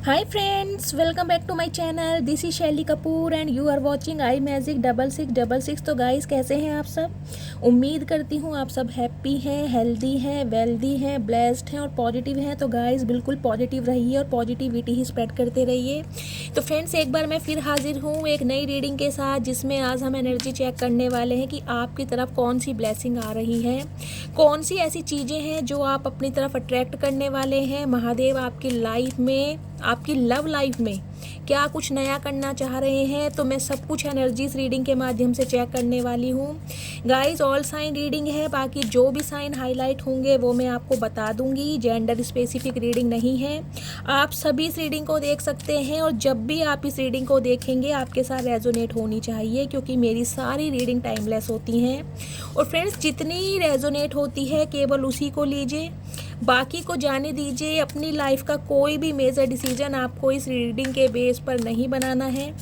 Hi friends, welcome back to my channel. This is Shaily Kapoor and you are watching I magic 6666। तो guys, कैसे हैं आप सब? उम्मीद करती हूँ आप सब हैप्पी हैं, हेल्दी हैं, वेल्दी हैं, ब्लेस्ड हैं और पॉजिटिव हैं। तो गाइस, बिल्कुल पॉजिटिव रहिए और पॉजिटिविटी ही स्प्रेड करते रहिए। तो फ्रेंड्स, एक बार मैं फिर हाजिर हूँ एक नई रीडिंग के साथ, जिसमें आज हम एनर्जी चेक करने वाले हैं कि आपकी तरफ कौन सी ब्लेसिंग आ रही है, कौन सी ऐसी चीज़ें हैं जो आप अपनी तरफ अट्रैक्ट करने वाले हैं। महादेव आपकी लाइफ में, आपकी लव लाइफ में क्या कुछ नया करना चाह रहे हैं, तो मैं सब कुछ एनर्जीज रीडिंग के माध्यम से चेक करने वाली हूँ। गाइस, ऑल साइन रीडिंग है, बाकी जो भी साइन हाईलाइट होंगे वो मैं आपको बता दूंगी। जेंडर स्पेसिफिक रीडिंग नहीं है, आप सभी इस रीडिंग को देख सकते हैं और जब भी आप इस रीडिंग को देखेंगे आपके साथ रेजोनेट होनी चाहिए, क्योंकि मेरी सारी रीडिंग टाइमलेस होती हैं। और फ्रेंड्स, जितनी रेजोनेट होती है केवल उसी को लीजिए, बाकी को जाने दीजिए। अपनी लाइफ का कोई भी मेजर डिसीजन आपको इस रीडिंग के बेस पर नहीं बनाना है।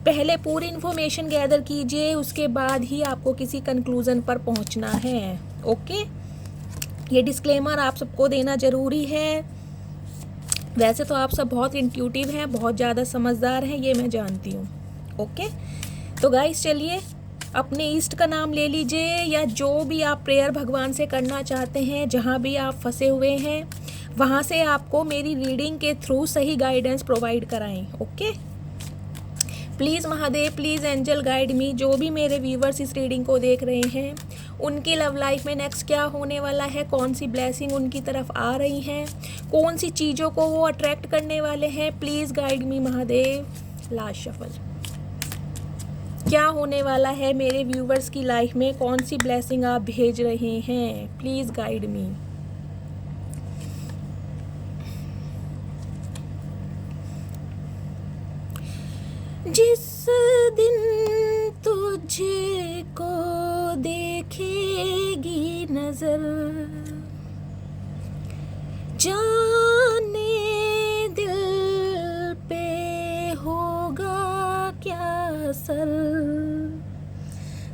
पहले पूरी इन्फॉर्मेशन गैदर कीजिए, उसके बाद ही आपको किसी कंक्लूजन पर पहुंचना है। ओके, ये डिस्क्लेमर आप सबको देना ज़रूरी है। वैसे तो आप सब बहुत इंट्यूटिव हैं, बहुत ज़्यादा समझदार हैं, ये मैं जानती हूँ। ओके, तो गाइस चलिए, अपने ईस्ट का नाम ले लीजिए, या जो भी आप प्रेयर भगवान से करना चाहते हैं, जहाँ भी आप फंसे हुए हैं वहाँ से आपको मेरी रीडिंग के थ्रू सही गाइडेंस प्रोवाइड कराएं। Okay, please Mahadev, please angel guide me. जो भी मेरे व्यूवर्स इस रीडिंग को देख रहे हैं, उनकी लव लाइफ में नेक्स्ट क्या होने वाला है, कौन सी ब्लेसिंग उनकी तरफ आ रही हैं, कौन सी चीज़ों को वो अट्रैक्ट करने वाले हैं, please guide me Mahadev. Last shuffle, क्या होने वाला है मेरे व्यूवर्स की लाइफ में, कौन सी ब्लेसिंग आप भेज रहे हैं, प्लीज़ गाइड मी। जिस दिन तुझे को देखेगी नजर, जाने दिल पे होगा क्या असर,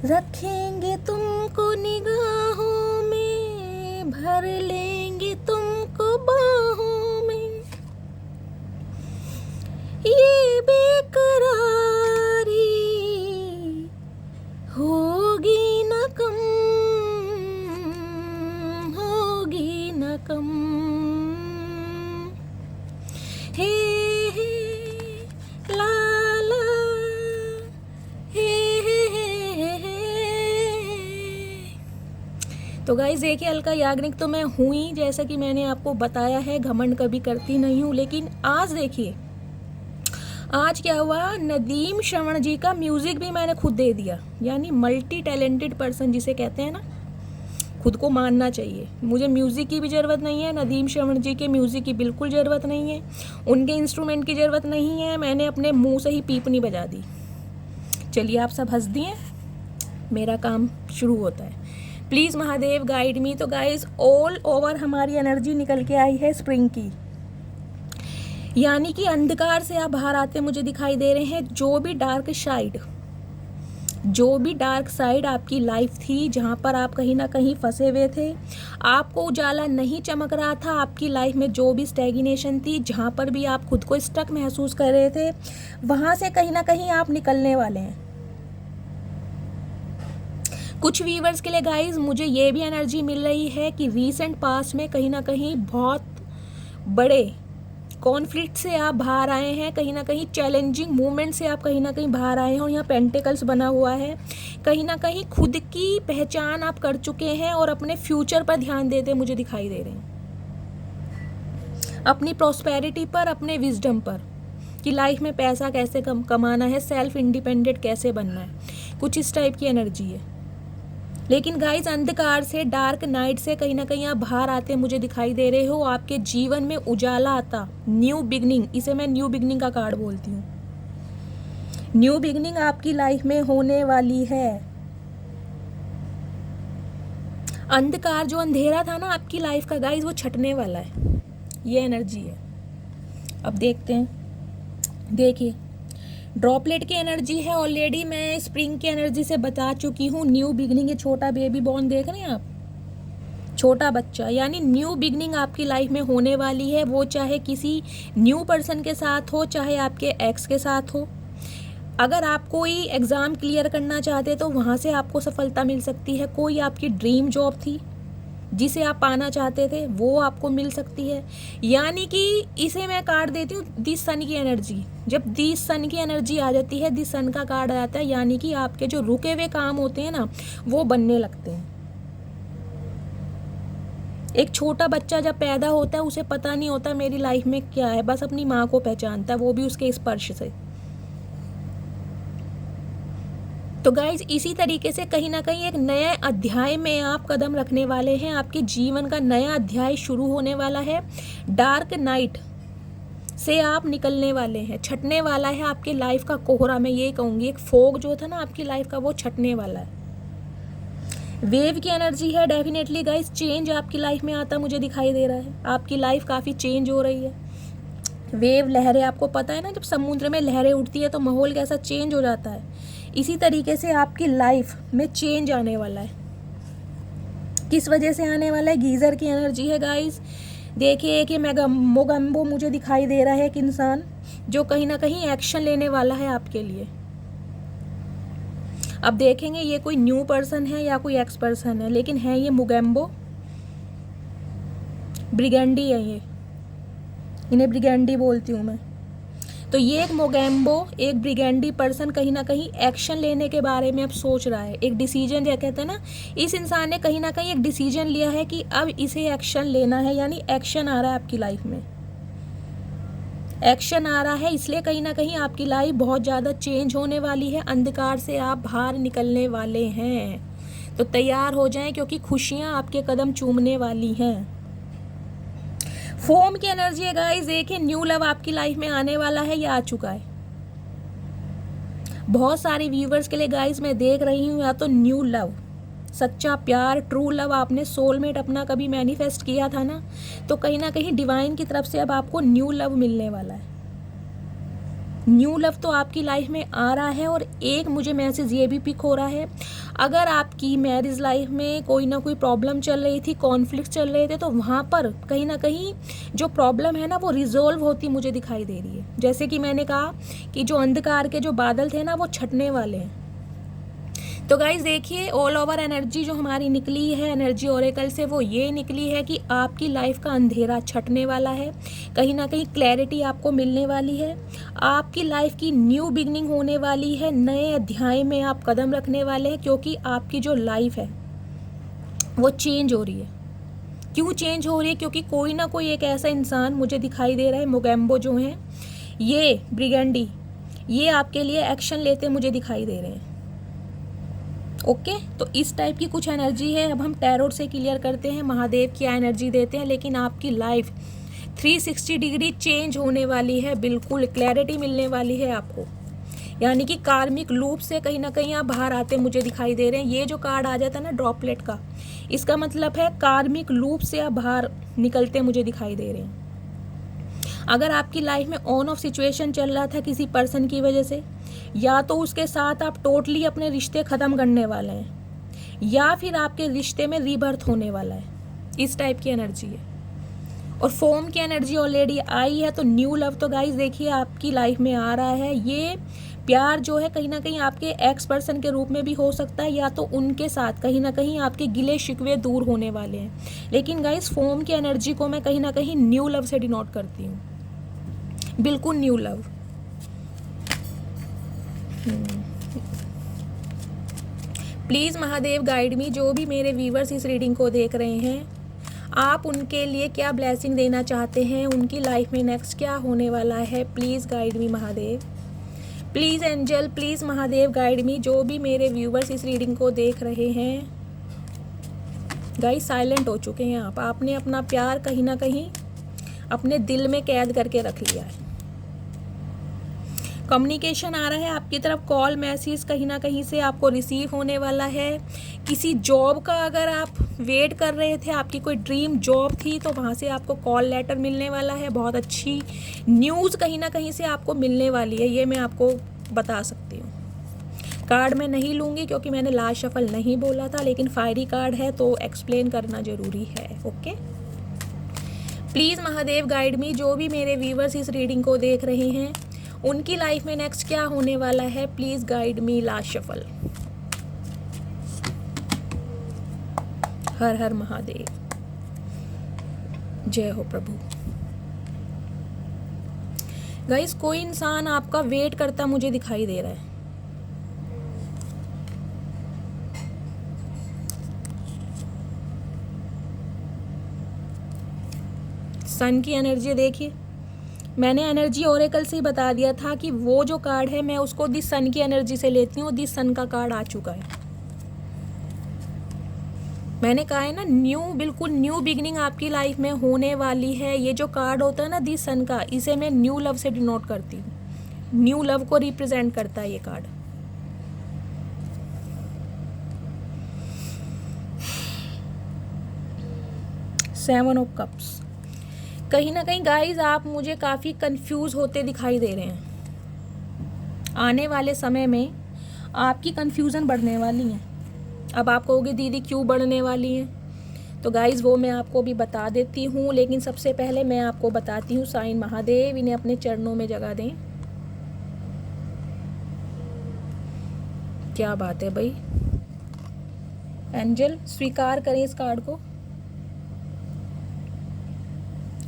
रखेंगे तुमको निगाहों में, भर लेंगे तुमको बाहों में, ये बेकरारी होगी न कम, होगी न कम। हे हे ला ला, हे हे हे। तो गाइस देखिए, अलका याग्निक तो मैं हूँ ही, जैसा कि मैंने आपको बताया है, घमंड कभी करती नहीं हूँ। लेकिन आज देखिए, आज क्या हुआ, नदीम श्रवण जी का म्यूजिक भी मैंने खुद दे दिया। यानी मल्टी टैलेंटेड पर्सन जिसे कहते हैं ना, खुद को मानना चाहिए। मुझे म्यूज़िक की भी ज़रूरत नहीं है, नदीम श्रवण जी के म्यूज़िक की बिल्कुल ज़रूरत नहीं है, उनके इंस्ट्रूमेंट की ज़रूरत नहीं है। मैंने अपने मुंह से ही पीपनी बजा दी। चलिए, आप सब हंस दिए, मेरा काम शुरू होता है। Please Mahadev guide me. तो गाइज, ऑल ओवर हमारी एनर्जी निकल के आई है स्प्रिंग की, यानी कि अंधकार से आप बाहर आते मुझे दिखाई दे रहे हैं। जो भी डार्क साइड आपकी लाइफ थी, जहाँ पर आप कहीं ना कहीं फंसे हुए थे, आपको उजाला नहीं चमक रहा था, आपकी लाइफ में जो भी स्टैग्नेशन थी, जहाँ पर भी आप खुद को स्टक महसूस कर रहे थे, वहाँ से कहीं ना कहीं आप निकलने वाले हैं। कुछ व्यूवर्स के लिए गाइज, मुझे ये भी एनर्जी मिल रही है कि रीसेंट पास्ट में कहीं ना कहीं बहुत बड़े कॉन्फ्लिक्ट से आप बाहर आए हैं, कहीं ना कहीं चैलेंजिंग मूवमेंट से आप कहीं ना कहीं बाहर आए हैं। और यहाँ पेंटिकल्स बना हुआ है, कहीं ना कहीं खुद की पहचान आप कर चुके हैं और अपने फ्यूचर पर ध्यान देते मुझे दिखाई दे रहे हैं, अपनी प्रॉस्पेरिटी पर, अपने विजडम पर, कि लाइफ में पैसा कैसे कमाना है, सेल्फ इंडिपेंडेंट कैसे बनना है। कुछ इस टाइप की एनर्जी है। लेकिन गाइस, अंधकार से, डार्क नाइट से कहीं ना कहीं आप बाहर आते मुझे दिखाई दे रहे हो। आपके जीवन में उजाला आता, न्यू बिगनिंग, इसे मैं न्यू बिगनिंग का कार्ड बोलती हूँ। न्यू बिगनिंग आपकी लाइफ में होने वाली है। अंधकार, जो अंधेरा था ना आपकी लाइफ का गाइस, वो छटने वाला है, ये एनर्जी है। अब देखते हैं, देखिए, ड्रॉपलेट की एनर्जी है। ऑलरेडी मैं स्प्रिंग की एनर्जी से बता चुकी हूँ, न्यू बिगनिंग। ये छोटा बेबी बॉर्न देख रहे हैं आप, छोटा बच्चा यानी न्यू बिगनिंग आपकी लाइफ में होने वाली है, वो चाहे किसी न्यू पर्सन के साथ हो, चाहे आपके एक्स के साथ हो। अगर आप कोई एग्ज़ाम क्लियर करना चाहते तो वहाँ से आपको सफलता मिल सकती है। कोई आपकी ड्रीम जॉब थी जिसे आप पाना चाहते थे, वो आपको मिल सकती है। यानी कि इसे मैं कार्ड देती हूँ दी सन की एनर्जी। जब दी सन की एनर्जी आ जाती है, दी सन का कार्ड आ जाता है, यानी कि आपके जो रुके हुए काम होते हैं ना, वो बनने लगते हैं। एक छोटा बच्चा जब पैदा होता है उसे पता नहीं होता मेरी लाइफ में क्या है, बस अपनी माँ को पहचानता है, वो भी उसके स्पर्श से। तो गाइज इसी तरीके से कहीं ना कहीं एक नए अध्याय में आप कदम रखने वाले हैं। आपके जीवन का नया अध्याय शुरू होने वाला है। डार्क नाइट से आप निकलने वाले हैं, छटने वाला है आपकी लाइफ का कोहरा। मैं ये कहूँगी एक फोग जो था ना आपकी लाइफ का, वो छटने वाला है। वेव की एनर्जी है डेफिनेटली गाइज। चेंज आपकी लाइफ में आता मुझे दिखाई दे रहा है। आपकी लाइफ काफ़ी चेंज हो रही है। वेव लहरें, आपको पता है ना जब समुद्र में लहरें उठती है तो माहौल कैसा चेंज हो जाता है। इसी तरीके से आपकी लाइफ में चेंज आने वाला है। किस वजह से आने वाला है? गीज़र की एनर्जी है गाइस। देखिए कि मोगम्बो मुझे दिखाई दे रहा है, एक इंसान जो कहीं ना कहीं एक्शन लेने वाला है आपके लिए। अब देखेंगे ये कोई न्यू पर्सन है या कोई एक्स पर्सन है, लेकिन है ये मोगम्बो। ब्रिगेंडी है ये, इन्हें ब्रिगेंडी बोलती हूँ मैं। तो ये एक मोगैम्बो, एक ब्रिगेंडी पर्सन कहीं ना कहीं एक्शन लेने के बारे में अब सोच रहा है। एक डिसीजन, जो कहते हैं ना, इस इंसान ने कहीं ना कहीं एक डिसीजन लिया है कि अब इसे एक्शन लेना है। यानी एक्शन आ रहा है आपकी लाइफ में, एक्शन आ रहा है, इसलिए कहीं ना कहीं आपकी लाइफ बहुत ज़्यादा चेंज होने वाली है। अंधकार से आप बाहर निकलने वाले हैं, तो तैयार हो जाएं क्योंकि खुशियाँ आपके कदम चूमने वाली हैं। फोम की एनर्जी है गाइस। देखिए न्यू लव आपकी लाइफ में आने वाला है, या आ चुका है। बहुत सारे व्यूवर्स के लिए गाइस मैं देख रही हूँ या तो न्यू लव, सच्चा प्यार, ट्रू लव, आपने सोलमेट अपना कभी मैनिफेस्ट किया था ना, तो कहीं ना कहीं डिवाइन की तरफ से अब आपको न्यू लव मिलने वाला है। न्यू लव तो आपकी लाइफ में आ रहा है। और एक मुझे मैसेज ये भी पिक हो रहा है, अगर आपकी मैरिज लाइफ में कोई ना कोई प्रॉब्लम चल रही थी, कॉन्फ्लिक्ट चल रहे थे, तो वहाँ पर कहीं ना कहीं जो प्रॉब्लम है ना वो रिजॉल्व होती मुझे दिखाई दे रही है। जैसे कि मैंने कहा कि जो अंधकार के जो बादल थे ना वो छटने वाले हैं। तो गाइज देखिए ऑल ओवर एनर्जी जो हमारी निकली है एनर्जी ओरेकल से, वो ये निकली है कि आपकी लाइफ का अंधेरा छटने वाला है। कहीं ना कहीं क्लैरिटी आपको मिलने वाली है। आपकी लाइफ की न्यू बिगनिंग होने वाली है। नए अध्याय में आप कदम रखने वाले हैं, क्योंकि आपकी जो लाइफ है वो चेंज हो रही है। क्यों चेंज हो रही है? क्योंकि कोई ना कोई एक ऐसा इंसान मुझे दिखाई दे रहा है, मोगैम्बो जो हैं, ये ब्रिगेंडी, ये आपके लिए एक्शन लेते मुझे दिखाई दे रहे हैं। ओके तो इस टाइप की कुछ एनर्जी है। अब हम टैरोट से क्लियर करते हैं, महादेव क्या एनर्जी देते हैं। लेकिन आपकी लाइफ 360 डिग्री चेंज होने वाली है, बिल्कुल क्लैरिटी मिलने वाली है आपको। यानी कि कार्मिक लूप से कहीं ना कहीं आप बाहर आते मुझे दिखाई दे रहे हैं। ये जो कार्ड आ जाता है ना ड्रॉपलेट का, इसका मतलब है कार्मिक लूप से आप बाहर निकलते मुझे दिखाई दे रहे हैं। अगर आपकी लाइफ में ऑन ऑफ सिचुएशन चल रहा था किसी पर्सन की वजह से, या तो उसके साथ आप टोटली अपने रिश्ते ख़त्म करने वाले हैं, या फिर आपके रिश्ते में रीबर्थ होने वाला है। इस टाइप की एनर्जी है। और फोम की एनर्जी ऑलरेडी आई है। तो न्यू लव तो गाइस देखिए आपकी लाइफ में आ रहा है। ये प्यार जो है कहीं ना कहीं आपके एक्स पर्सन के रूप में भी हो सकता है, या तो उनके साथ कहीं ना कहीं आपके गिले शिकवे दूर होने वाले हैं। लेकिन गाइस फोम की एनर्जी को मैं कहीं ना कहीं न्यू लव से डिनोट करती हूँ, बिल्कुल new love. Please Mahadev guide me, जो भी मेरे व्यूवर्स इस रीडिंग को देख रहे हैं, आप उनके लिए क्या ब्लेसिंग देना चाहते हैं, उनकी लाइफ में नेक्स्ट क्या होने वाला है। Please guide me Mahadev, please angel, please Mahadev guide me. जो भी मेरे व्यूवर्स इस रीडिंग को देख रहे हैं, गाइस साइलेंट हो चुके हैं आप, आपने अपना प्यार कहीं ना कहीं अपने दिल में कैद करके रख लिया है। कम्युनिकेशन आ रहा है आपकी तरफ, कॉल मैसेज कहीं ना कहीं से आपको रिसीव होने वाला है। किसी जॉब का अगर आप वेट कर रहे थे, आपकी कोई ड्रीम जॉब थी, तो वहाँ से आपको कॉल लेटर मिलने वाला है। बहुत अच्छी न्यूज़ कहीं ना कहीं से आपको मिलने वाली है, ये मैं आपको बता सकती हूँ। कार्ड मैं नहीं लूँगी क्योंकि मैंने लास्ट शफल नहीं बोला था, लेकिन फायरी कार्ड है तो एक्सप्लेन करना ज़रूरी है। Okay, please Mahadev guide me. जो भी मेरे व्यूवर्स इस रीडिंग को देख रहे हैं उनकी लाइफ में नेक्स्ट क्या होने वाला है, please guide me. Last shuffle. हर हर महादेव, जय हो प्रभु। गाइस, कोई इंसान आपका वेट करता मुझे दिखाई दे रहा है। सन की एनर्जी देखिए, मैंने एनर्जी ओरेकल से ही बता दिया था कि वो जो कार्ड है मैं उसको दी सन की एनर्जी से लेती हूँ। दी सन का कार्ड आ चुका है। मैंने कहा है ना, न्यू, बिल्कुल न्यू बिगनिंग आपकी लाइफ में होने वाली है। ये जो कार्ड होता है ना दी सन का, इसे मैं न्यू लव से डिनोट करती हूँ। न्यू लव को रिप्रेजेंट करता है ये कार्ड। Seven of cups. कहीं ना कहीं गाइज आप मुझे काफ़ी कंफ्यूज होते दिखाई दे रहे हैं। आने वाले समय में आपकी कंफ्यूजन बढ़ने वाली है। अब आप कहोगे दीदी क्यों बढ़ने वाली है, तो गाइज वो मैं आपको भी बता देती हूँ। लेकिन सबसे पहले मैं आपको बताती हूँ साईं महादेव इन्हें अपने चरणों में जगह दें। क्या बात है भाई, एंजल स्वीकार करें इस कार्ड को।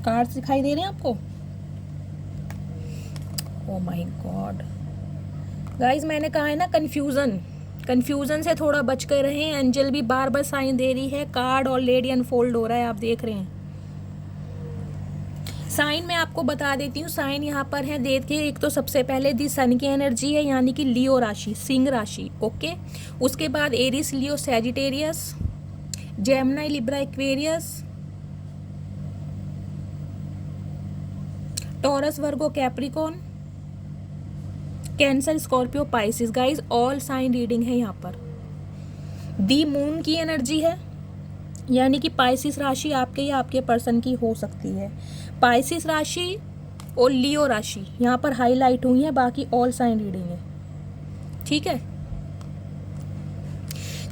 कार्ड्स दिखाई दे रहे हैं आपको। ओ माय गॉड गाइज, मैंने कहा है ना कंफ्यूजन से थोड़ा बच कर रहें। एंजल भी बार बार साइन दे रही है। कार्ड ऑलरेडी अनफोल्ड हो रहा है, आप देख रहे हैं। साइन मैं आपको बता देती हूँ। साइन यहाँ पर है, देखिए एक तो सबसे पहले दी सन की एनर्जी है, यानी कि लियो राशि, सिंह राशि। ओके, उसके बाद Aries, Leo, Sagittarius, Gemini, Libra, Aquarius, Taurus, Virgo, Capricorn, Cancer, Scorpio, Pisces. Guys all sign reading है यहाँ पर। दी मून की एनर्जी है, यानी कि पाइसिस राशि आपके या आपके पर्सन की हो सकती है। पाइसिस राशि और लियो राशि यहाँ पर हाईलाइट हुई है, बाकी ऑल साइन रीडिंग है। ठीक है,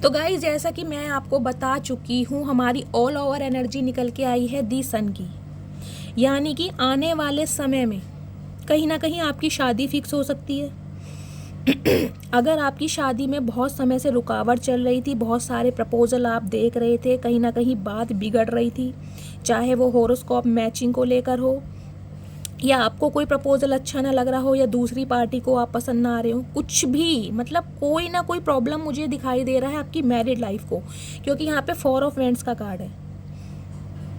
तो गाइज जैसा कि मैं आपको बता चुकी हूँ, हमारी ऑल ओवर एनर्जी निकल के आई है दी सन की, यानी कि आने वाले समय में कहीं ना कहीं आपकी शादी फिक्स हो सकती है। अगर आपकी शादी में बहुत समय से रुकावट चल रही थी, बहुत सारे प्रपोजल आप देख रहे थे, कहीं ना कहीं बात बिगड़ रही थी, चाहे वो हॉरोस्कोप मैचिंग को लेकर हो, या आपको कोई प्रपोजल अच्छा ना लग रहा हो, या दूसरी पार्टी को आप पसंद ना आ रहे हो, कुछ भी, मतलब कोई ना कोई प्रॉब्लम मुझे दिखाई दे रहा है आपकी मैरिड लाइफ को, क्योंकि यहाँ पे 4 ऑफ वेंट्स का कार्ड है।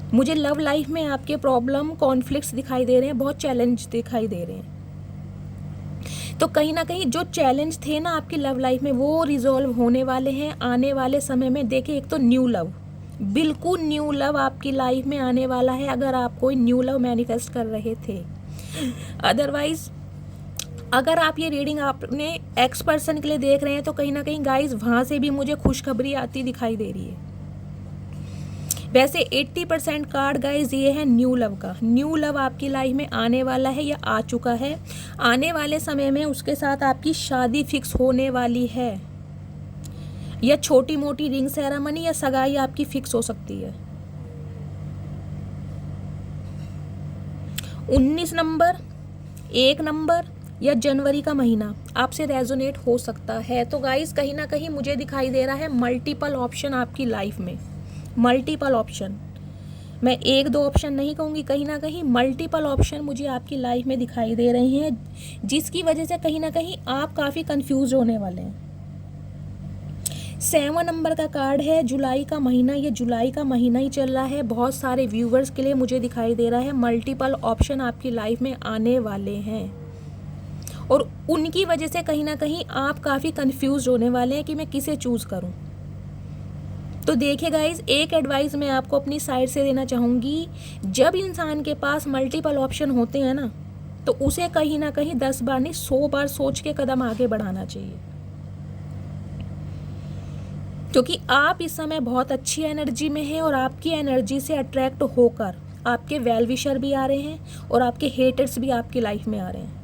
मुझे लव लाइफ में आपके प्रॉब्लम, कॉन्फ्लिक्ट्स दिखाई दे रहे हैं, बहुत चैलेंज दिखाई दे रहे हैं। तो कहीं ना कहीं जो चैलेंज थे ना आपकी लव लाइफ में, वो रिजॉल्व होने वाले हैं आने वाले समय में। देखिए, एक तो न्यू लव, बिल्कुल न्यू लव आपकी लाइफ में आने वाला है, अगर आप कोई न्यू लव मैनिफेस्ट कर रहे थे। अदरवाइज अगर आप ये रीडिंग आपने एक्स पर्सन के लिए देख रहे हैं, तो कहीं ना कहीं गाइज वहाँ से भी मुझे खुशखबरी आती दिखाई दे रही है। वैसे 80% कार्ड गाइज ये है न्यू लव का। न्यू लव आपकी लाइफ में आने वाला है या आ चुका है। आने वाले समय में उसके साथ आपकी शादी फिक्स होने वाली है, या छोटी मोटी रिंग सेरेमनी या सगाई आपकी फिक्स हो सकती है। 19 नंबर, 1 नंबर या जनवरी का महीना आपसे रेजोनेट हो सकता है। तो गाइज कहीं ना कहीं मुझे दिखाई दे रहा है मल्टीपल ऑप्शन आपकी लाइफ में, मल्टीपल ऑप्शन। मैं 1-2 ऑप्शन नहीं कहूँगी, कहीं ना कहीं मल्टीपल ऑप्शन मुझे आपकी लाइफ में दिखाई दे रहे हैं, जिसकी वजह से कहीं ना कहीं आप काफ़ी कंफ्यूज होने वाले हैं। 7 नंबर का कार्ड है, जुलाई का महीना, ये जुलाई का महीना ही चल रहा है। बहुत सारे व्यूवर्स के लिए मुझे दिखाई दे रहा है मल्टीपल ऑप्शन आपकी लाइफ में आने वाले हैं, और उनकी वजह से कहीं ना कहीं आप काफ़ी कंफ्यूज होने वाले हैं कि मैं किसे चूज़ करूं। तो देखिए गाइज, एक एडवाइस मैं आपको अपनी साइड से देना चाहूँगी, जब इंसान के पास मल्टीपल ऑप्शन होते हैं ना, तो उसे कहीं ना कहीं 10 बार नहीं 100 बार सोच के कदम आगे बढ़ाना चाहिए, क्योंकि आप इस समय बहुत अच्छी एनर्जी में हैं, और आपकी एनर्जी से अट्रैक्ट होकर आपके वेल विशर भी आ रहे हैं और आपके हेटर्स भी आपकी लाइफ में आ रहे हैं।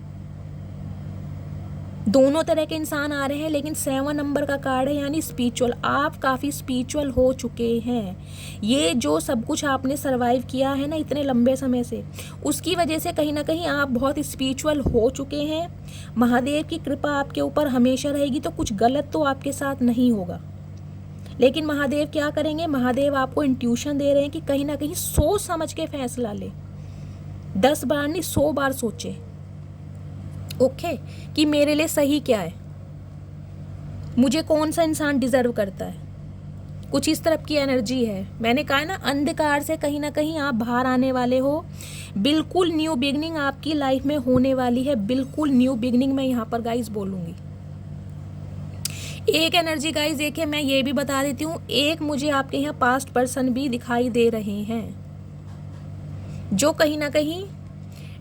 दोनों तरह के इंसान आ रहे हैं, लेकिन 7 नंबर का कार्ड है यानी स्पिरिचुअल। आप काफ़ी स्पिरिचुअल हो चुके हैं। ये जो सब कुछ आपने सरवाइव किया है ना इतने लंबे समय से, उसकी वजह से कहीं ना कहीं आप बहुत स्पिरिचुअल हो चुके हैं। महादेव की कृपा आपके ऊपर हमेशा रहेगी, तो कुछ गलत तो आपके साथ नहीं होगा। लेकिन महादेव क्या करेंगे, महादेव आपको इंट्यूशन दे रहे हैं कि कहीं ना कहीं सोच समझ के फैसला ले। 10 बार नहीं 100 बार सोचे, ओके, कि मेरे लिए सही क्या है, मुझे कौन सा इंसान डिजर्व करता है। कुछ इस तरफ की एनर्जी है। मैंने कहा ना, अंधकार से कहीं ना कहीं आप बाहर आने वाले हो। बिल्कुल न्यू बिगनिंग आपकी लाइफ में होने वाली है, बिल्कुल न्यू बिगनिंग मैं यहाँ पर गाइस बोलूँगी। एक एनर्जी गाइस देखिए, मैं ये भी बता देती हूँ, एक मुझे आपके यहाँ पास्ट पर्सन भी दिखाई दे रहे हैं जो कहीं ना कहीं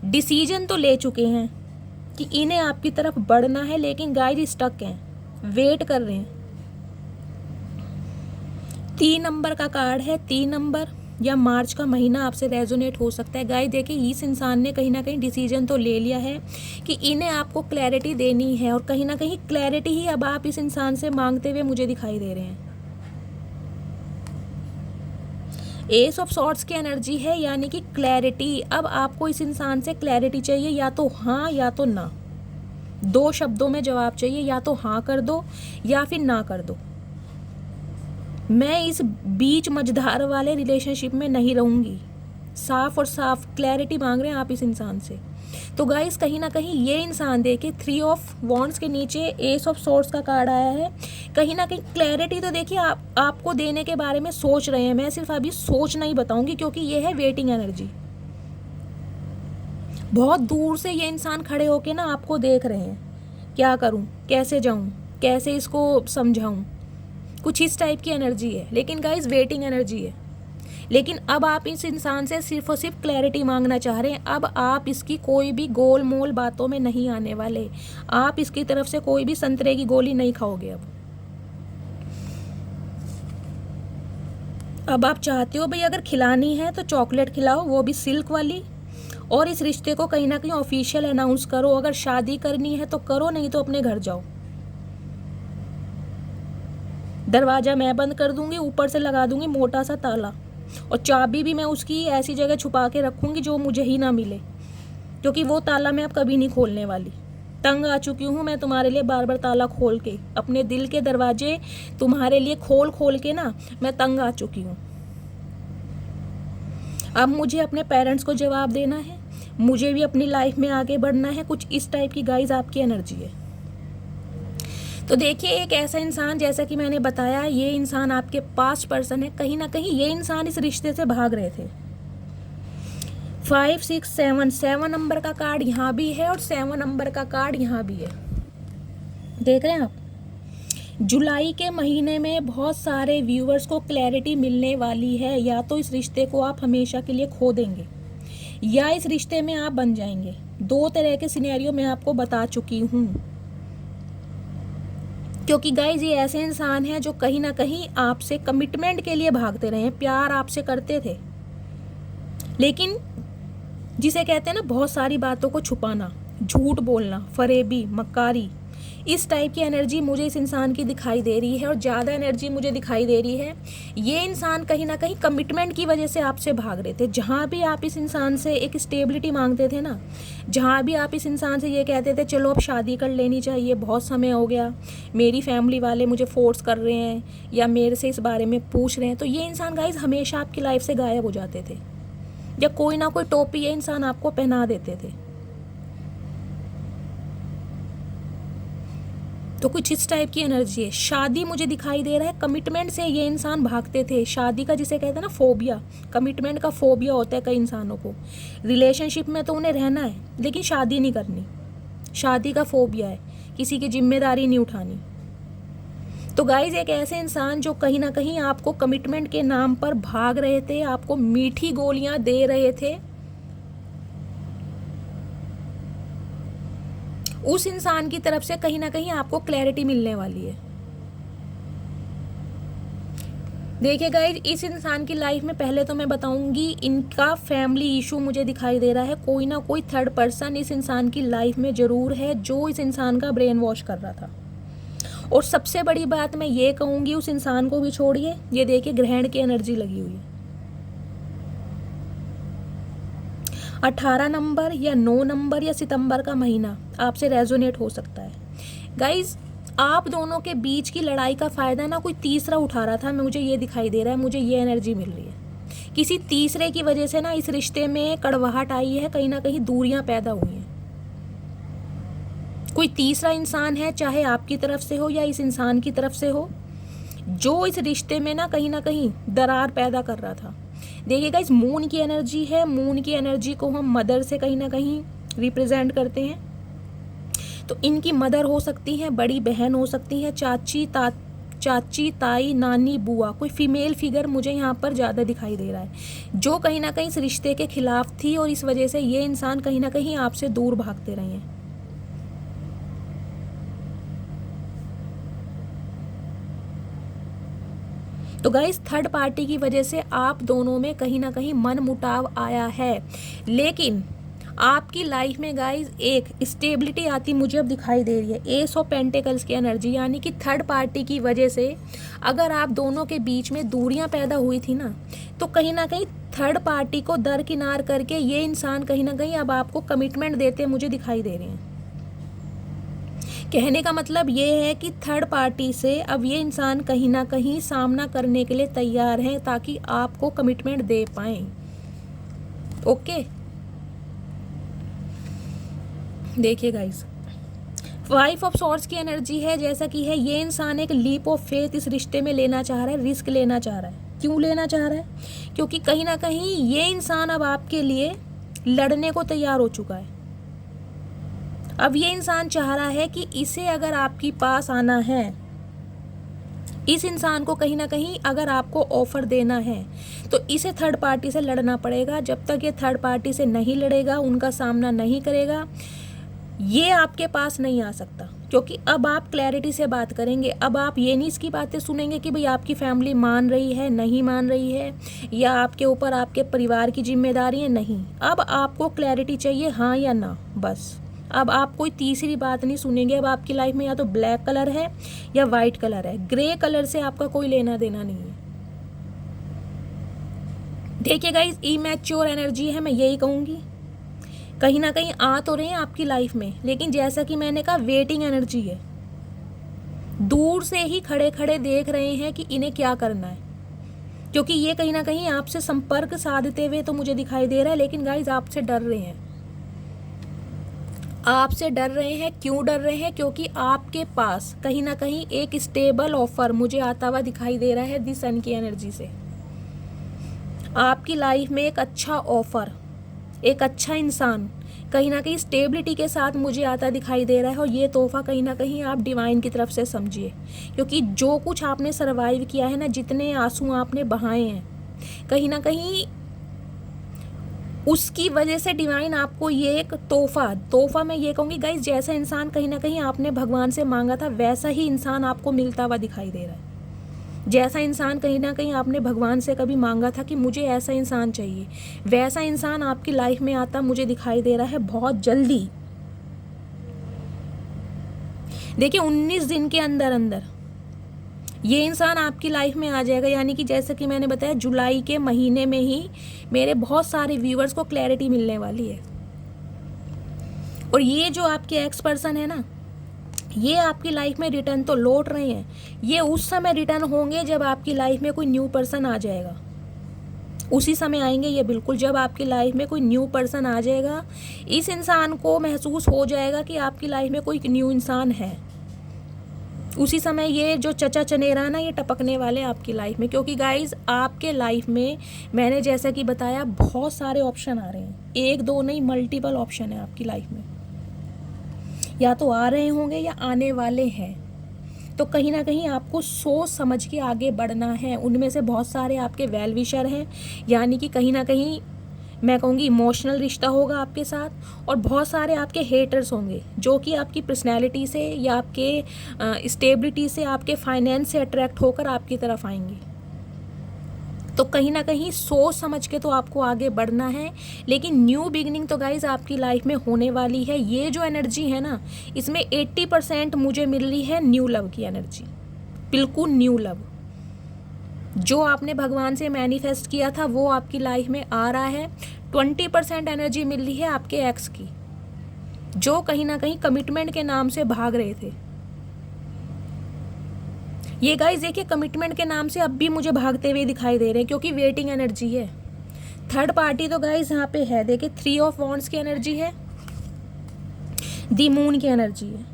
डिसीजन तो ले चुके हैं कि इन्हें आपकी तरफ बढ़ना है, लेकिन गाइस स्टक हैं, वेट कर रहे हैं। 3 नंबर का कार्ड है। 3 नंबर या मार्च का महीना आपसे रेजोनेट हो सकता है। गाइस देखिए, इस इंसान ने कहीं ना कहीं डिसीजन तो ले लिया है कि इन्हें आपको क्लैरिटी देनी है, और कहीं ना कहीं क्लैरिटी ही अब आप इस इंसान से मांगते हुए मुझे दिखाई दे रहे हैं। एस ऑफ सॉर्ड्स की एनर्जी है, यानी कि क्लैरिटी। अब आपको इस इंसान से क्लैरिटी चाहिए, या तो हाँ या तो ना। 2 शब्दों में जवाब चाहिए, या तो हाँ कर दो या फिर ना कर दो। मैं इस बीच मझधार वाले रिलेशनशिप में नहीं रहूँगी। साफ और साफ क्लैरिटी मांग रहे हैं आप इस इंसान से। तो गाइस कहीं ना कहीं ये इंसान देखिए, 3 ऑफ वॉन्ड्स के नीचे एस ऑफ सोर्ड्स का कार्ड आया है। कहीं ना कहीं क्लैरिटी तो देखिए आपको देने के बारे में सोच रहे हैं। मैं सिर्फ अभी सोच नहीं बताऊंगी, क्योंकि ये है वेटिंग एनर्जी। बहुत दूर से ये इंसान खड़े होके ना आपको देख रहे हैं, क्या करूं, कैसे जाऊं, कैसे इसको समझाऊं। कुछ इस टाइप की एनर्जी है, लेकिन गाइस वेटिंग एनर्जी है। लेकिन अब आप इस इंसान से सिर्फ और सिर्फ क्लैरिटी मांगना चाह रहे हैं। अब आप इसकी कोई भी गोल मोल बातों में नहीं आने वाले। आप इसकी तरफ से कोई भी संतरे की गोली नहीं खाओगे। अब आप चाहते हो भाई अगर खिलानी है तो चॉकलेट खिलाओ, वो भी सिल्क वाली, और इस रिश्ते को कहीं ना कहीं ऑफिशियल अनाउंस करो। अगर शादी करनी है तो करो, नहीं तो अपने घर जाओ। दरवाजा मैं बंद कर दूंगी, ऊपर से लगा दूंगी मोटा सा ताला, और चाबी भी मैं उसकी ऐसी जगह छुपा के रखूंगी जो मुझे ही ना मिले, क्योंकि वो ताला मैं अब कभी नहीं खोलने वाली। तंग आ चुकी हूँ मैं तुम्हारे लिए बार बार ताला खोल के, अपने दिल के दरवाजे तुम्हारे लिए खोल खोल के ना मैं तंग आ चुकी हूँ। अब मुझे अपने पेरेंट्स को जवाब देना है, मुझे भी अपनी लाइफ में आगे बढ़ना है। कुछ इस टाइप की गाइस आपकी एनर्जी है। तो देखिए, एक ऐसा इंसान, जैसा कि मैंने बताया, ये इंसान आपके पास्ट पर्सन है। कहीं ना कहीं ये इंसान इस रिश्ते से भाग रहे थे। 5 6 7 नंबर का कार्ड यहाँ भी है, और 7 नंबर का कार्ड यहाँ भी है। देख रहे हैं आप, जुलाई के महीने में बहुत सारे व्यूअर्स को क्लैरिटी मिलने वाली है। या तो इस रिश्ते को आप हमेशा के लिए खो देंगे, या इस रिश्ते में आप बन जाएंगे। 2 तरह के सिनेरियो मैं आपको बता चुकी हूँ, क्योंकि गाइज ये ऐसे इंसान हैं जो कहीं ना कहीं आपसे कमिटमेंट के लिए भागते रहे हैं। प्यार आपसे करते थे, लेकिन जिसे कहते हैं ना बहुत सारी बातों को छुपाना, झूठ बोलना, फरेबी, मक्कारी, इस टाइप की एनर्जी मुझे इस इंसान की दिखाई दे रही है। और ज़्यादा एनर्जी मुझे दिखाई दे रही है, ये इंसान कहीं ना कहीं कमिटमेंट की वजह से आपसे भाग रहे थे। जहाँ भी आप इस इंसान से एक स्टेबिलिटी मांगते थे ना, जहाँ भी आप इस इंसान से ये कहते थे चलो अब शादी कर लेनी चाहिए, बहुत समय हो गया, मेरी फैमिली वाले मुझे फोर्स कर रहे हैं या मेरे से इस बारे में पूछ रहे हैं, तो ये इंसान गाइज हमेशा आपकी लाइफ से गायब हो जाते थे, या कोई ना कोई टोपी ये इंसान आपको पहना देते थे। तो कुछ इस टाइप की एनर्जी है। शादी मुझे दिखाई दे रहा है, कमिटमेंट से ये इंसान भागते थे। शादी का जिसे कहते हैं ना फोबिया, कमिटमेंट का फोबिया होता है कई इंसानों को। रिलेशनशिप में तो उन्हें रहना है, लेकिन शादी नहीं करनी, शादी का फोबिया है, किसी की जिम्मेदारी नहीं उठानी। तो गाइज एक ऐसे इंसान जो कहीं ना कहीं आपको कमिटमेंट के नाम पर भाग रहे थे, आपको मीठी गोलियां दे रहे थे, उस इंसान की तरफ से कहीं ना कहीं आपको क्लैरिटी मिलने वाली है। देखिए गाइज, इस इंसान की लाइफ में पहले तो मैं बताऊंगी, इनका फैमिली इशू मुझे दिखाई दे रहा है। कोई ना कोई थर्ड पर्सन इस इंसान की लाइफ में ज़रूर है जो इस इंसान का ब्रेन वॉश कर रहा था। और सबसे बड़ी बात मैं ये कहूँगी, उस इंसान को भी छोड़िए, ये देखिए ग्रहण की एनर्जी लगी हुई है। 18 नंबर या 9 नंबर या सितंबर का महीना आपसे रेजोनेट हो सकता है। गाइज, आप दोनों के बीच की लड़ाई का फ़ायदा ना कोई तीसरा उठा रहा था, मुझे ये दिखाई दे रहा है, मुझे ये एनर्जी मिल रही है। किसी तीसरे की वजह से ना इस रिश्ते में कड़वाहट आई है, कहीं ना कहीं दूरियां पैदा हुई हैं। कोई तीसरा इंसान है, चाहे आपकी तरफ से हो या इस इंसान की तरफ से हो, जो इस रिश्ते में ना कहीं दरार पैदा कर रहा था। देखिएगा, इस मून की एनर्जी है, मून की एनर्जी को हम मदर से कहीं ना कहीं रिप्रेजेंट करते हैं। तो इनकी मदर हो सकती हैं, बड़ी बहन हो सकती है, चाची, ताई, नानी, बुआ, कोई फीमेल फिगर मुझे यहाँ पर ज़्यादा दिखाई दे रहा है, जो कहीं ना कहीं इस रिश्ते के खिलाफ थी और इस वजह से ये इंसान कहीं ना कहीं आपसे दूर भागते रहे हैं। तो गाइस, थर्ड पार्टी की वजह से आप दोनों में कहीं ना कहीं मन मुटाव आया है, लेकिन आपकी लाइफ में गाइस एक स्टेबिलिटी आती मुझे अब दिखाई दे रही है। एस ऑफ पेंटिकल्स की एनर्जी, यानी कि थर्ड पार्टी की वजह से अगर आप दोनों के बीच में दूरियां पैदा हुई थी ना, तो कहीं ना कहीं थर्ड पार्टी को दरकिनार करके ये इंसान कहीं ना कहीं अब आपको कमिटमेंट देते मुझे दिखाई दे रहे हैं। कहने का मतलब ये है कि थर्ड पार्टी से अब ये इंसान कहीं ना कहीं सामना करने के लिए तैयार है, ताकि आपको कमिटमेंट दे पाएं। ओके, देखिए गाइस, 5 ऑफ सॉर्ड्स की एनर्जी है, जैसा कि है ये इंसान एक लीप ऑफ फेथ इस रिश्ते में लेना चाह रहा है, रिस्क लेना चाह रहा है। क्यों लेना चाह रहा है? क्योंकि कहीं ना कहीं ये इंसान अब आपके लिए लड़ने को तैयार हो चुका है। अब ये इंसान चाह रहा है कि इसे अगर आपके पास आना है, इस इंसान को कहीं ना कहीं अगर आपको ऑफर देना है, तो इसे थर्ड पार्टी से लड़ना पड़ेगा। जब तक ये थर्ड पार्टी से नहीं लड़ेगा, उनका सामना नहीं करेगा, ये आपके पास नहीं आ सकता। क्योंकि अब आप क्लैरिटी से बात करेंगे। अब आप ये नहीं इसकी बातें सुनेंगे कि भाई आपकी फैमिली मान रही है, नहीं मान रही है, या आपके ऊपर आपके परिवार की जिम्मेदारी है। नहीं, अब आपको क्लैरिटी चाहिए, हाँ या ना, बस। अब आप कोई तीसरी बात नहीं सुनेंगे। अब आपकी लाइफ में या तो ब्लैक कलर है या वाइट कलर है, ग्रे कलर से आपका कोई लेना देना नहीं है। देखिए गाइस, इमैच्योर एनर्जी है, मैं यही कहूँगी। कहीं ना कहीं आ तो रहे हैं आपकी लाइफ में, लेकिन जैसा कि मैंने कहा, वेटिंग एनर्जी है। दूर से ही खड़े खड़े देख रहे हैं कि इन्हें क्या करना है, क्योंकि ये कहीं ना कहीं आपसे संपर्क साधते हुए तो मुझे दिखाई दे रहा है, लेकिन गाइस आपसे डर रहे हैं। आपसे डर रहे हैं। क्यों डर रहे हैं? क्योंकि आपके पास कहीं ना कहीं एक स्टेबल ऑफर मुझे आता हुआ दिखाई दे रहा है दी सन की एनर्जी से। आपकी लाइफ में एक अच्छा ऑफर, एक अच्छा इंसान कहीं ना कहीं स्टेबिलिटी के साथ मुझे आता दिखाई दे रहा है, और ये तोहफा कहीं ना कहीं आप डिवाइन की तरफ से समझिए। क्योंकि जो कुछ आपने सरवाइव किया है ना, जितने आंसू आपने बहाए हैं, कहीं ना कहीं उसकी वजह से डिवाइन आपको ये एक तोहफा मैं ये कहूँगी गाइस, जैसा इंसान कहीं ना कहीं आपने भगवान से मांगा था, वैसा ही इंसान आपको मिलता हुआ दिखाई दे रहा है। जैसा इंसान कहीं ना कहीं आपने भगवान से कभी मांगा था कि मुझे ऐसा इंसान चाहिए, वैसा इंसान आपकी लाइफ में आता मुझे दिखाई दे रहा है बहुत जल्दी। देखिए, 19 दिन के अंदर अंदर ये इंसान आपकी लाइफ में आ जाएगा। यानी कि जैसा कि मैंने बताया, जुलाई के महीने में ही मेरे बहुत सारे व्यूअर्स को क्लैरिटी मिलने वाली है। और ये जो आपके एक्स पर्सन है ना, ये आपकी लाइफ में रिटर्न तो लौट रहे हैं। ये उस समय रिटर्न होंगे जब आपकी लाइफ में कोई न्यू पर्सन आ जाएगा, उसी समय आएंगे ये बिल्कुल। जब आपकी लाइफ में कोई न्यू पर्सन आ जाएगा, इस इंसान को महसूस हो जाएगा कि आपकी लाइफ में कोई न्यू इंसान है, उसी समय ये जो चचा चनेरा ना, ये टपकने वाले आपकी लाइफ में। क्योंकि गाइज, आपके लाइफ में मैंने जैसा कि बताया, बहुत सारे ऑप्शन आ रहे हैं, एक दो नहीं, मल्टीपल ऑप्शन है आपकी लाइफ में। या तो आ रहे होंगे या आने वाले हैं। तो कहीं ना कहीं आपको सोच समझ के आगे बढ़ना है। उनमें से बहुत सारे आपके वेल विशर हैं, यानी कि कहीं ना कहीं मैं कहूँगी इमोशनल रिश्ता होगा आपके साथ, और बहुत सारे आपके हेटर्स होंगे जो कि आपकी पर्सनैलिटी से या आपके स्टेबिलिटी से, आपके फाइनेंस से अट्रैक्ट होकर आपकी तरफ आएंगे। तो कहीं ना कहीं सोच समझ के तो आपको आगे बढ़ना है, लेकिन न्यू बिगनिंग तो गाइज आपकी लाइफ में होने वाली है। ये जो एनर्जी है ना, इसमें 80% मुझे मिल रही है न्यू लव की एनर्जी, बिल्कुल न्यू लव। जो आपने भगवान से मैनिफेस्ट किया था वो आपकी लाइफ में आ रहा है। 20% एनर्जी मिल रही है आपके एक्स की, जो कहीं ना कहीं कमिटमेंट के नाम से भाग रहे थे। ये गाइस देखिए, कमिटमेंट के नाम से अब भी मुझे भागते हुए दिखाई दे रहे हैं, क्योंकि वेटिंग एनर्जी है। थर्ड पार्टी तो गाइस यहाँ पे है, देखिए 3 ऑफ वॉन्ड्स की एनर्जी है, दी मून की एनर्जी है।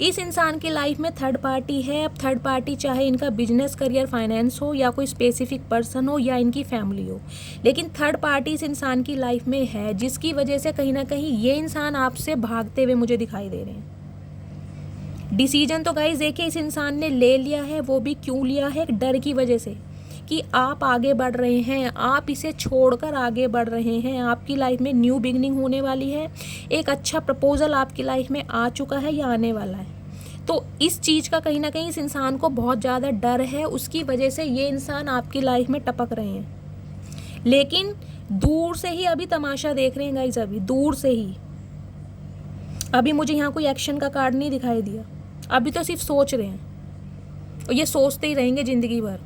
इस इंसान की लाइफ में थर्ड पार्टी है। अब थर्ड पार्टी चाहे इनका बिजनेस, करियर, फाइनेंस हो, या कोई स्पेसिफिक पर्सन हो, या इनकी फैमिली हो, लेकिन थर्ड पार्टी इस इंसान की लाइफ में है, जिसकी वजह से कहीं ना कहीं ये इंसान आपसे भागते हुए मुझे दिखाई दे रहे हैं। डिसीजन तो गाइस देखिए इस इंसान ने ले लिया है, वो भी क्यों लिया है? डर की वजह से, कि आप आगे बढ़ रहे हैं, आप इसे छोड़कर आगे बढ़ रहे हैं। आपकी लाइफ में न्यू बिगनिंग होने वाली है, एक अच्छा प्रपोजल आपकी लाइफ में आ चुका है या आने वाला है। तो इस चीज़ का कहीं ना कहीं इस इंसान को बहुत ज़्यादा डर है, उसकी वजह से ये इंसान आपकी लाइफ में टपक रहे हैं, लेकिन दूर से ही अभी तमाशा देख रहे हैं गाइस, अभी दूर से ही। अभी मुझे यहाँ कोई एक्शन का कार्ड नहीं दिखाई दिया, अभी तो सिर्फ सोच रहे हैं, और ये सोचते ही रहेंगे ज़िंदगी भर।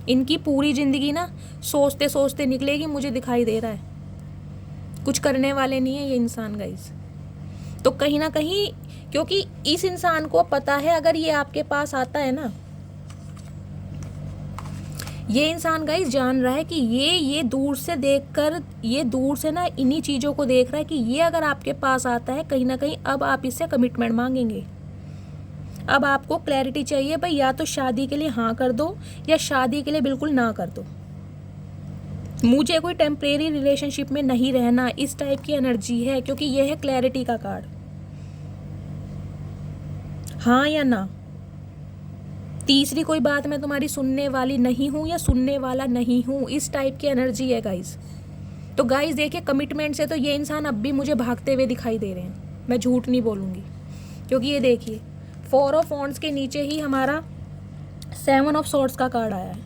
इनकी पूरी ज़िंदगी ना सोचते सोचते निकलेगी, मुझे दिखाई दे रहा है। कुछ करने वाले नहीं है ये इंसान गाइस। तो कहीं ना कहीं, क्योंकि इस इंसान को पता है अगर ये आपके पास आता है ना, ये इंसान गाइस जान रहा है कि ये दूर से देखकर, ये दूर से ना इन्हीं चीज़ों को देख रहा है कि ये अगर आपके पास आता है, कहीं ना कहीं अब आप इससे कमिटमेंट मांगेंगे। अब आपको क्लैरिटी चाहिए भाई, या तो शादी के लिए हाँ कर दो, या शादी के लिए बिल्कुल ना कर दो। मुझे कोई टेम्परेरी रिलेशनशिप में नहीं रहना, इस टाइप की एनर्जी है, क्योंकि ये है क्लैरिटी का कार्ड। हाँ या ना, तीसरी कोई बात मैं तुम्हारी सुनने वाली नहीं हूँ या सुनने वाला नहीं हूँ, इस टाइप की एनर्जी है गाइस। तो गाइस देखिए, कमिटमेंट से तो ये इंसान अब भी मुझे भागते हुए दिखाई दे रहे हैं, मैं झूठ नहीं बोलूँगी। क्योंकि ये देखिए 4 ऑफ वॉन्ड्स के नीचे ही हमारा 7 ऑफ सॉर्ड्स का कार्ड आया है।